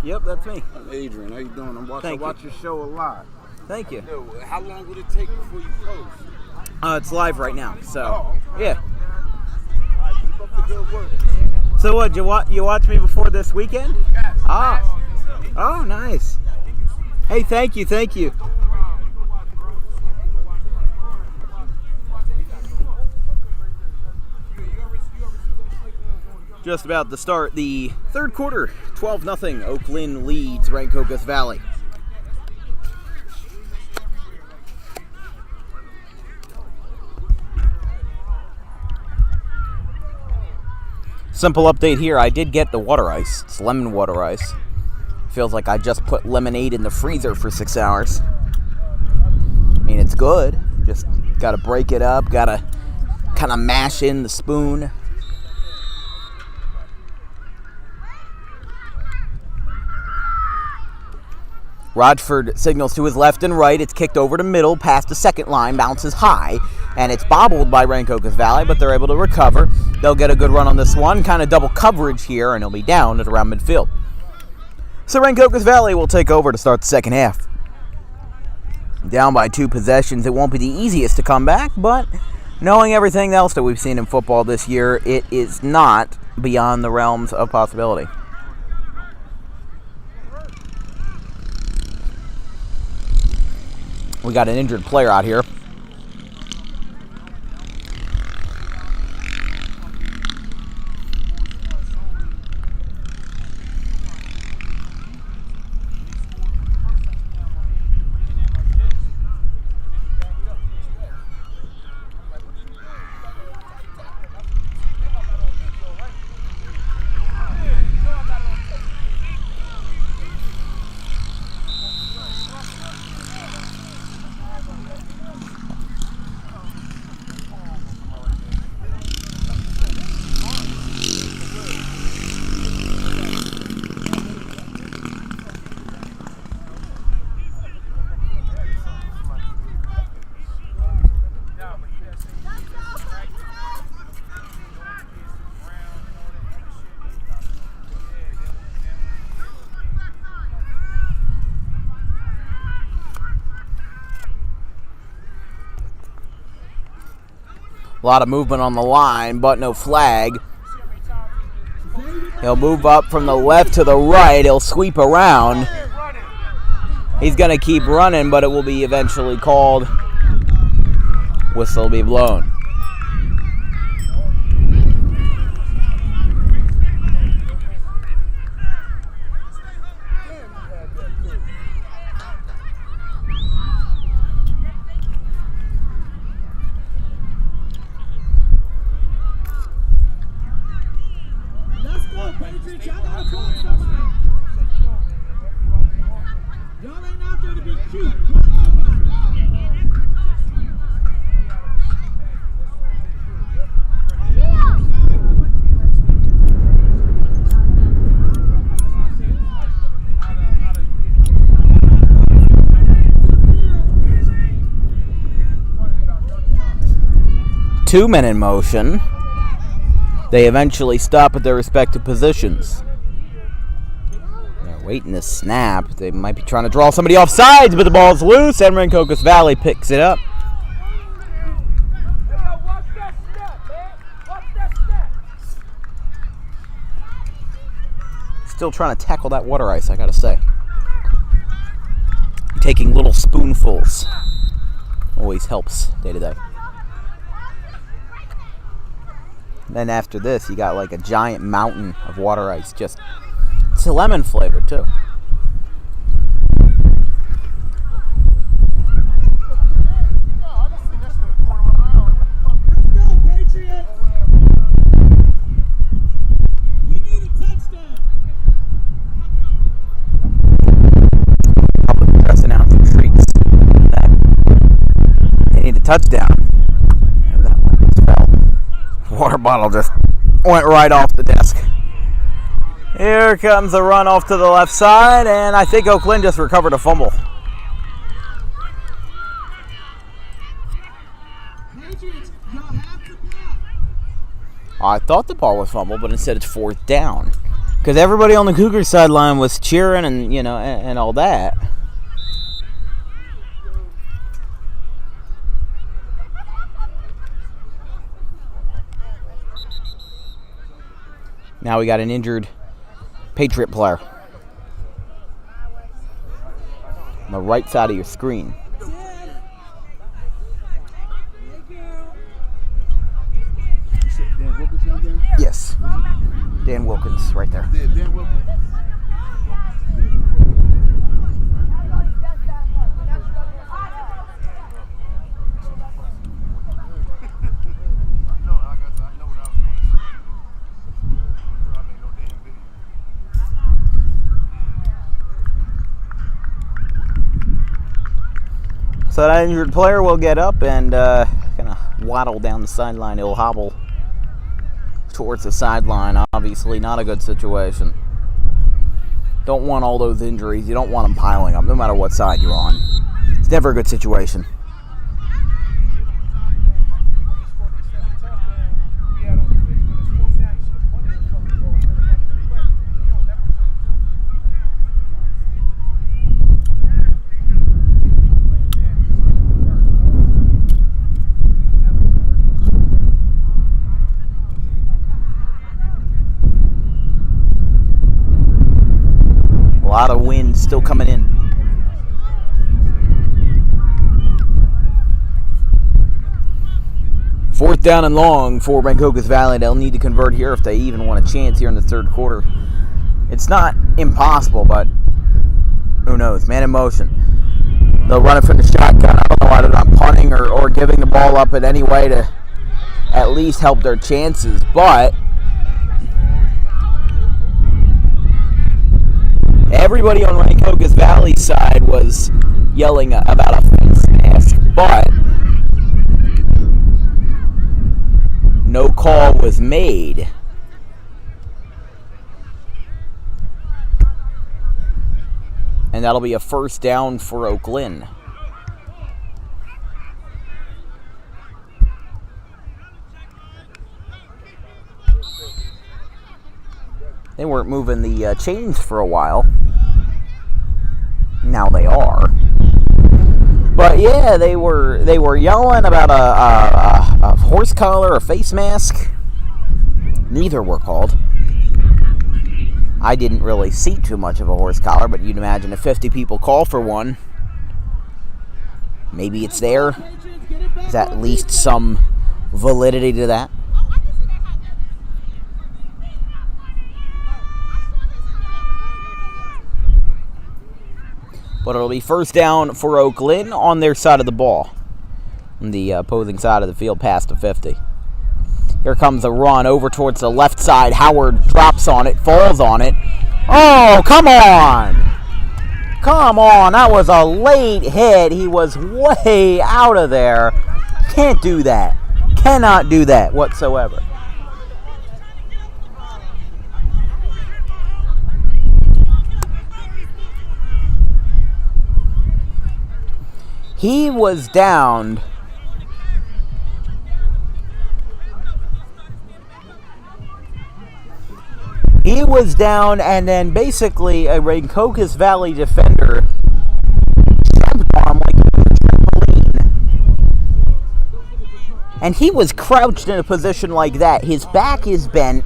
Yep, that's me. I'm Adrian. How you doing? I watch your show a lot. Thank you. How long would it take before you post? It's live right now, so yeah. All right, keep up the good work. So what, you watch me before this weekend? Oh, nice. Hey, thank you. Just about to start the third quarter. 12-0. Oaklyn leads Rancocas Valley. Simple update here. I did get the water ice. It's lemon water ice. Feels like I just put lemonade in the freezer for 6 hours. I mean, it's good. Just gotta break it up. Gotta kind of mash in the spoon. Rodford signals to his left and right. It's kicked over to middle, past the second line, bounces high, and it's bobbled by Rancocas Valley, but they're able to recover. They'll get a good run on this one, kind of double coverage here, and he'll be down at around midfield. So Rancocas Valley will take over to start the second half. Down by 2 possessions. It won't be the easiest to come back, but knowing everything else that we've seen in football this year, it is not beyond the realms of possibility. We got an injured player out here. A lot of movement on the line, but no flag. He'll move up from the left to the right. He'll sweep around. He's going to keep running, but it will be eventually called. Whistle will be blown. 2 men in motion. They eventually stop at their respective positions. They're waiting to snap. They might be trying to draw somebody off sides, but the ball's loose, and Rancocas Valley picks it up. Still trying to tackle that water ice, I gotta say. Taking little spoonfuls always helps day to day. Then after this, you got like a giant mountain of water ice. It's a lemon flavored too. Touchdown. And that one just fell. Water bottle just went right off the desk. Here comes the run off to the left side, and I think Oaklyn just recovered a fumble. I thought the ball was fumbled, but instead it's 4th down. Because everybody on the Cougars sideline was cheering and, and all that. Now we got an injured Patriot player on the right side of your screen. Yes. Dan Wilkins right there. Dan Wilkins. So that injured player will get up and kind of waddle down the sideline. He'll hobble towards the sideline. Obviously not a good situation. Don't want all those injuries. You don't want them piling up, no matter what side you're on. It's never a good situation. A lot of wind still coming in. Fourth down and long for Rancocas Valley. They'll need to convert here if they even want a chance here in the third quarter. It's not impossible, but who knows? Man in motion. They'll run it from the shotgun. I don't know why they're not punting or giving the ball up in any way to at least help their chances, but everybody on Rancocas Valley side was yelling about a face mask, but no call was made. And that'll be a first down for Oaklyn. They weren't moving the chains for a while. Now they are. But yeah, they were yelling about a horse collar, a face mask. Neither were called. I didn't really see too much of a horse collar, but you'd imagine if 50 people call for one, maybe it's there. There's at least some validity to that. But it'll be first down for Oaklyn on their side of the ball. On the opposing side of the field past the 50. Here comes a run over towards the left side. Howard drops on it, falls on it. Oh, come on! Come on, that was a late hit. He was way out of there. Can't do that. Cannot do that whatsoever. He was downed he was down, and then basically a Rancocas Valley defender jumped on him like a trampoline. And he was crouched in a position like that. His back is bent.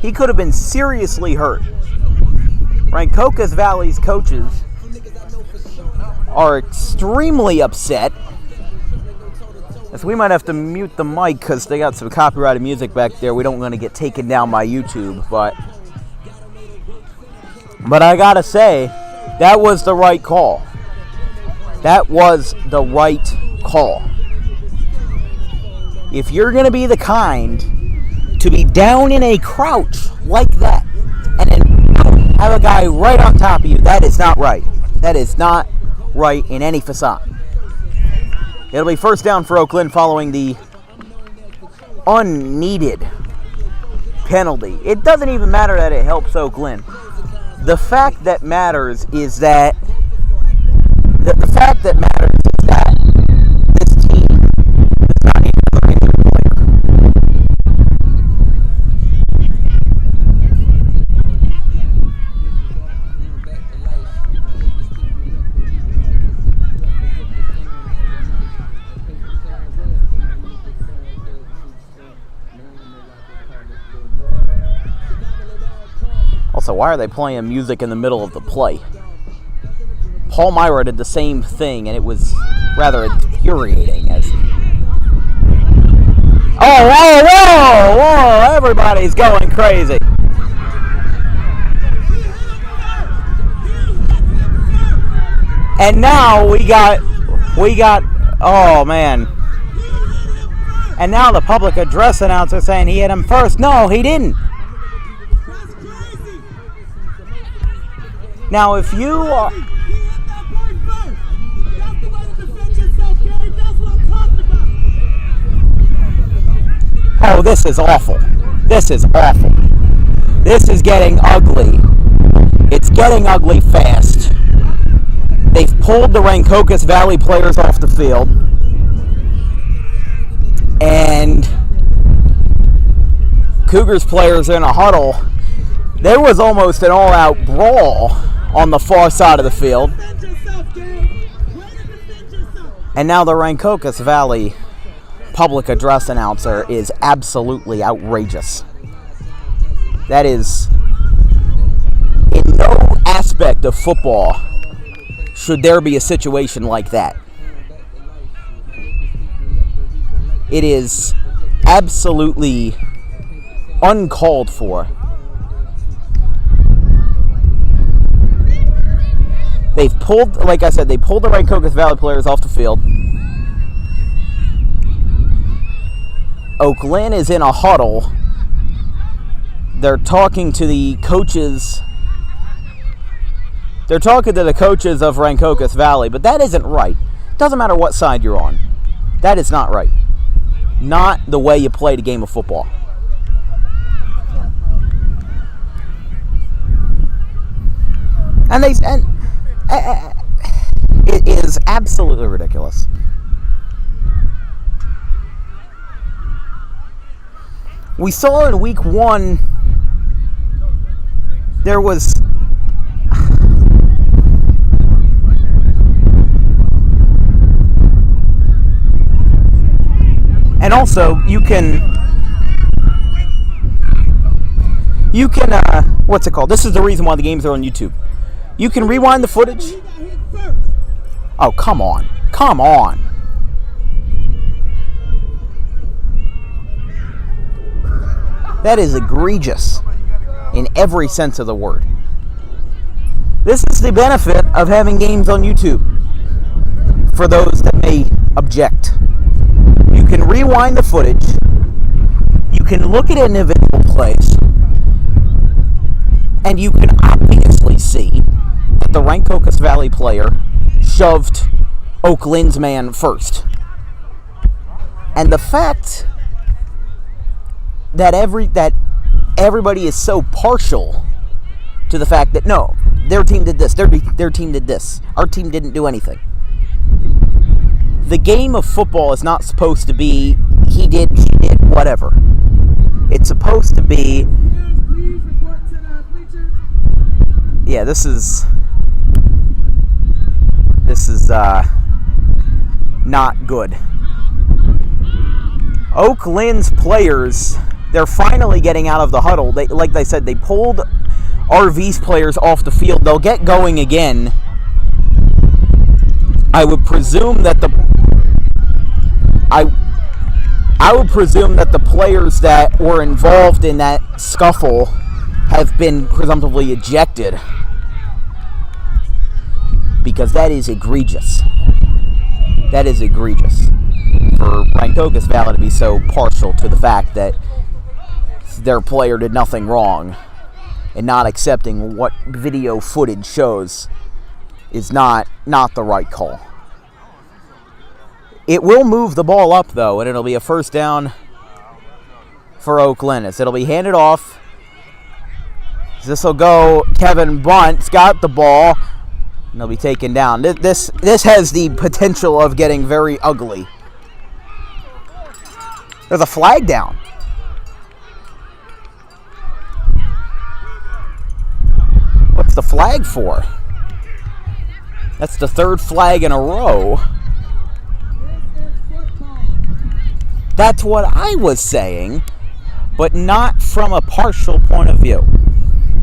He could have been seriously hurt. Rancocas Valley's coaches are extremely upset. So we might have to mute the mic because they got some copyrighted music back there. We don't want to get taken down by YouTube, but I gotta say, that was the right call. That was the right call. If you're gonna be the kind to be down in a crouch like that, and then have a guy right on top of you, that is not right. That is not right in any facade. It'll be first down for Oaklyn following the unneeded penalty. It doesn't even matter that it helps Oaklyn. The fact that matters is that this team does not need to look into a player. Also, why are they playing music in the middle of the play? Paul Myra did the same thing, and it was rather infuriating. Whoa! Everybody's going crazy. And now we got, oh man. And now the public address announcer saying he hit him first. No, he didn't. Now, if you are... Oh, this is awful. This is awful. This is getting ugly. It's getting ugly fast. They've pulled the Rancocas Valley players off the field. And Cougars players in a huddle. There was almost an all-out brawl on the far side of the field. And now the Rancocas Valley public address announcer is absolutely outrageous. That is, in no aspect of football should there be a situation like that. It is absolutely uncalled for. They've pulled, like I said, they pulled the Rancocas Valley players off the field. Oaklyn is in a huddle. They're talking to the coaches. They're talking to the coaches of Rancocas Valley, but that isn't right. Doesn't matter what side you're on. That is not right. Not the way you play the game of football. And it is absolutely ridiculous. We saw in week 1 there was and also you can what's it called? This is the reason why the games are on YouTube. You can rewind the footage. Oh, come on. Come on. That is egregious in every sense of the word. This is the benefit of having games on YouTube for those that may object. You can rewind the footage. You can look at individual plays. And you can obviously see that the Rancocas Valley player shoved Oaklyn's man first. And the fact that everybody is so partial to the fact that no, their team did this, their team did this, our team didn't do anything. The game of football is not supposed to be he did, whatever. It's supposed to be yeah, this is not good. Oaklyn's players, they're finally getting out of the huddle. Like they said, they pulled RV's players off the field. They'll get going again. I would presume that the players that were involved in that scuffle have been presumptively ejected, because that is egregious. That is egregious for Rancocas Valley to be so partial to the fact that their player did nothing wrong and not accepting what video footage shows is not the right call. It will move the ball up, though, and it'll be a first down for Oaklyn. It'll be handed off. This will go. Kevin Bunt's got the ball, and they'll be taken down. This has the potential of getting very ugly. There's a flag down. What's the flag for? That's the third flag in a row. That's what I was saying, but not from a partial point of view,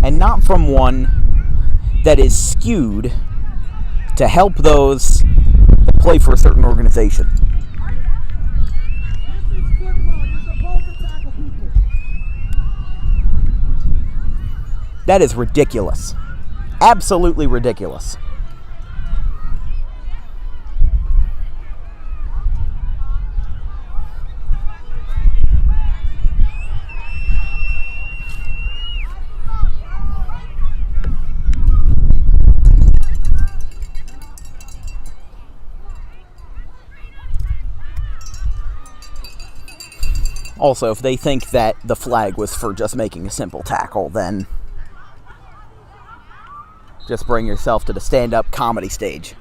and not from one that is skewed to help those that play for a certain organization. That is ridiculous. Absolutely ridiculous. Also, if they think that the flag was for just making a simple tackle, then just bring yourself to the stand-up comedy stage.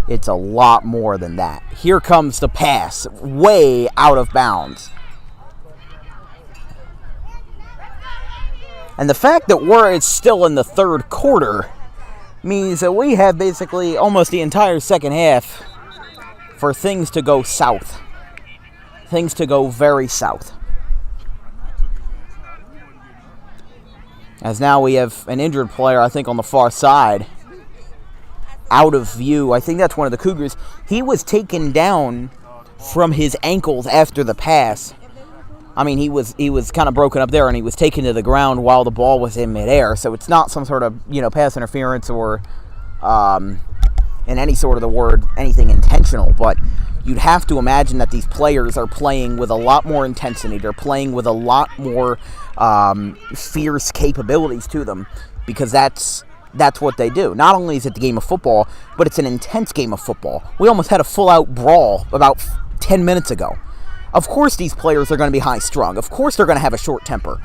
It's a lot more than that. Here comes the pass, way out of bounds. And the fact that it's still in the third quarter means that we have basically almost the entire second half for things to go south. Things to go very south. As now we have an injured player, I think, on the far side. Out of view. I think that's one of the Cougars. He was taken down from his ankles after the pass. I mean, he was kind of broken up there, and he was taken to the ground while the ball was in midair. So it's not some sort of, pass interference or in any sort of the word, anything intentional, but you'd have to imagine that these players are playing with a lot more intensity. They're playing with a lot more fierce capabilities to them, because that's what they do. Not only is it the game of football, but it's an intense game of football. We almost had a full-out brawl about 10 minutes ago. Of course these players are going to be high-strung. Of course they're going to have a short temper.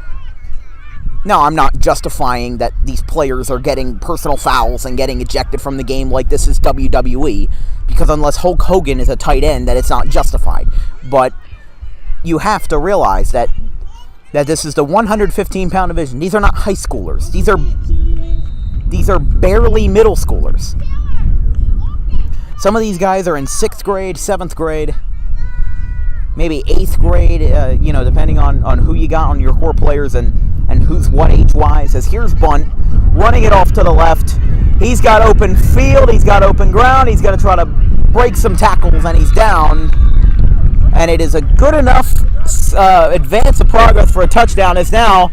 No, I'm not justifying that these players are getting personal fouls and getting ejected from the game like this is WWE, because unless Hulk Hogan is a tight end, that it's not justified. But you have to realize that this is the 115-pound division. These are not high schoolers. These are barely middle schoolers. Some of these guys are in 6th grade, 7th grade, maybe 8th grade, depending on who you got on your core players and who's what age-wise. As here's Bunt, running it off to the left. He's got open field, he's got open ground, he's got to try to break some tackles, and he's down. And it is a good enough advance of progress for a touchdown, as now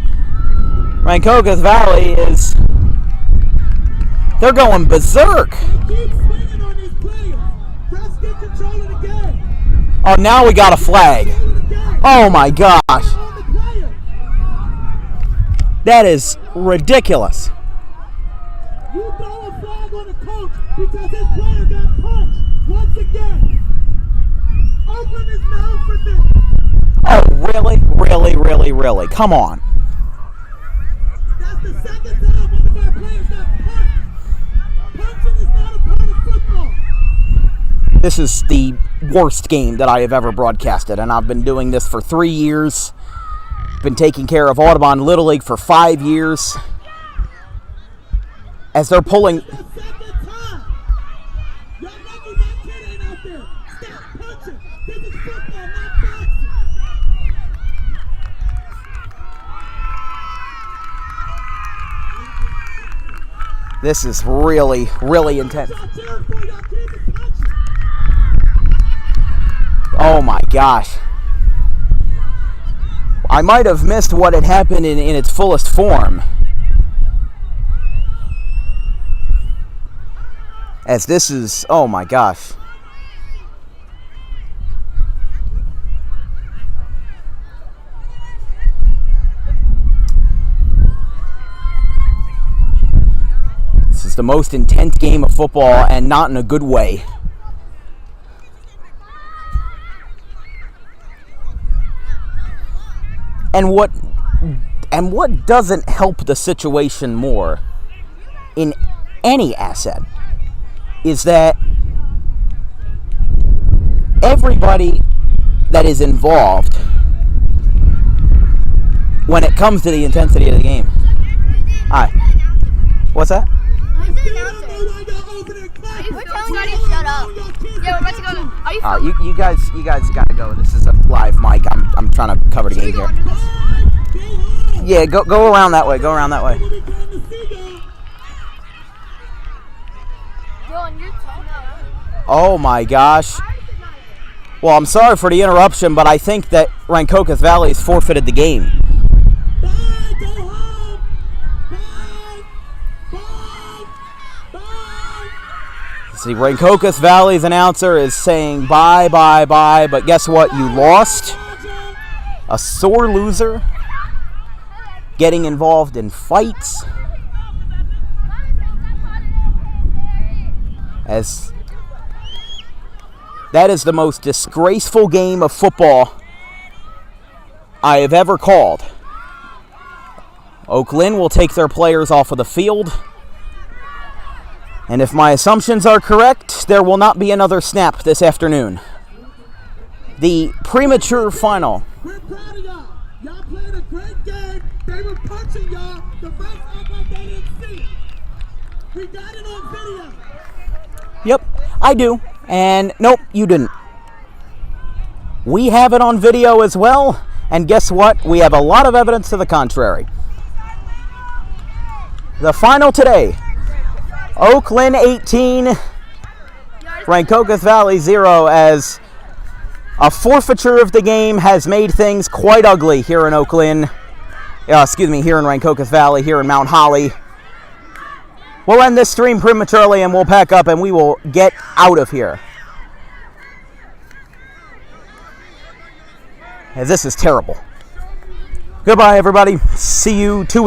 Rancocas Valley they're going berserk. Oh, now we got a flag. Oh my gosh. That is ridiculous. You throw a flag on the coach because his player got punched once again. Oakland is known for this. Oh, really? Really, really, really? Come on. That's the second time one of our players got punched. Punching is not a part of football. This is the worst game that I have ever broadcasted, and I've been doing this for 3 years. been taking care of Audubon Little League for 5 years. As they're pulling... This is really, really intense. Oh my gosh. I might have missed what had happened in its fullest form. As this is, oh my gosh. This is the most intense game of football, and not in a good way. And what doesn't help the situation more in any asset is that everybody that is involved when it comes to the intensity of the game. Hi. What's that? We're telling you to shut up. Yeah, we're about to go. Are you Alright, you guys gotta go. This is a live mic. I'm trying to cover the game here. Yeah, go around that way. Go around that way. Oh my gosh. Well, I'm sorry for the interruption, but I think that Rancocas Valley has forfeited the game. See, Rancocas Valley's announcer is saying bye, bye, bye, but guess what? You lost. A sore loser. Getting involved in fights. As that is the most disgraceful game of football I have ever called. Oaklyn will take their players off of the field. And if my assumptions are correct, there will not be another snap this afternoon. The premature final. We're proud of y'all. Y'all played a great game. They were punching y'all. The refs act like they didn't see it. We got it on video. Yep, I do. And nope, you didn't. We have it on video as well. And guess what? We have a lot of evidence to the contrary. The final today. Oaklyn 18, Rancocas Valley 0, as a forfeiture of the game has made things quite ugly here in Oaklyn. Here in Rancocas Valley, here in Mount Holly. We'll end this stream prematurely and we'll pack up and we will get out of here. As this is terrible. Goodbye, everybody. See you 2 weeks.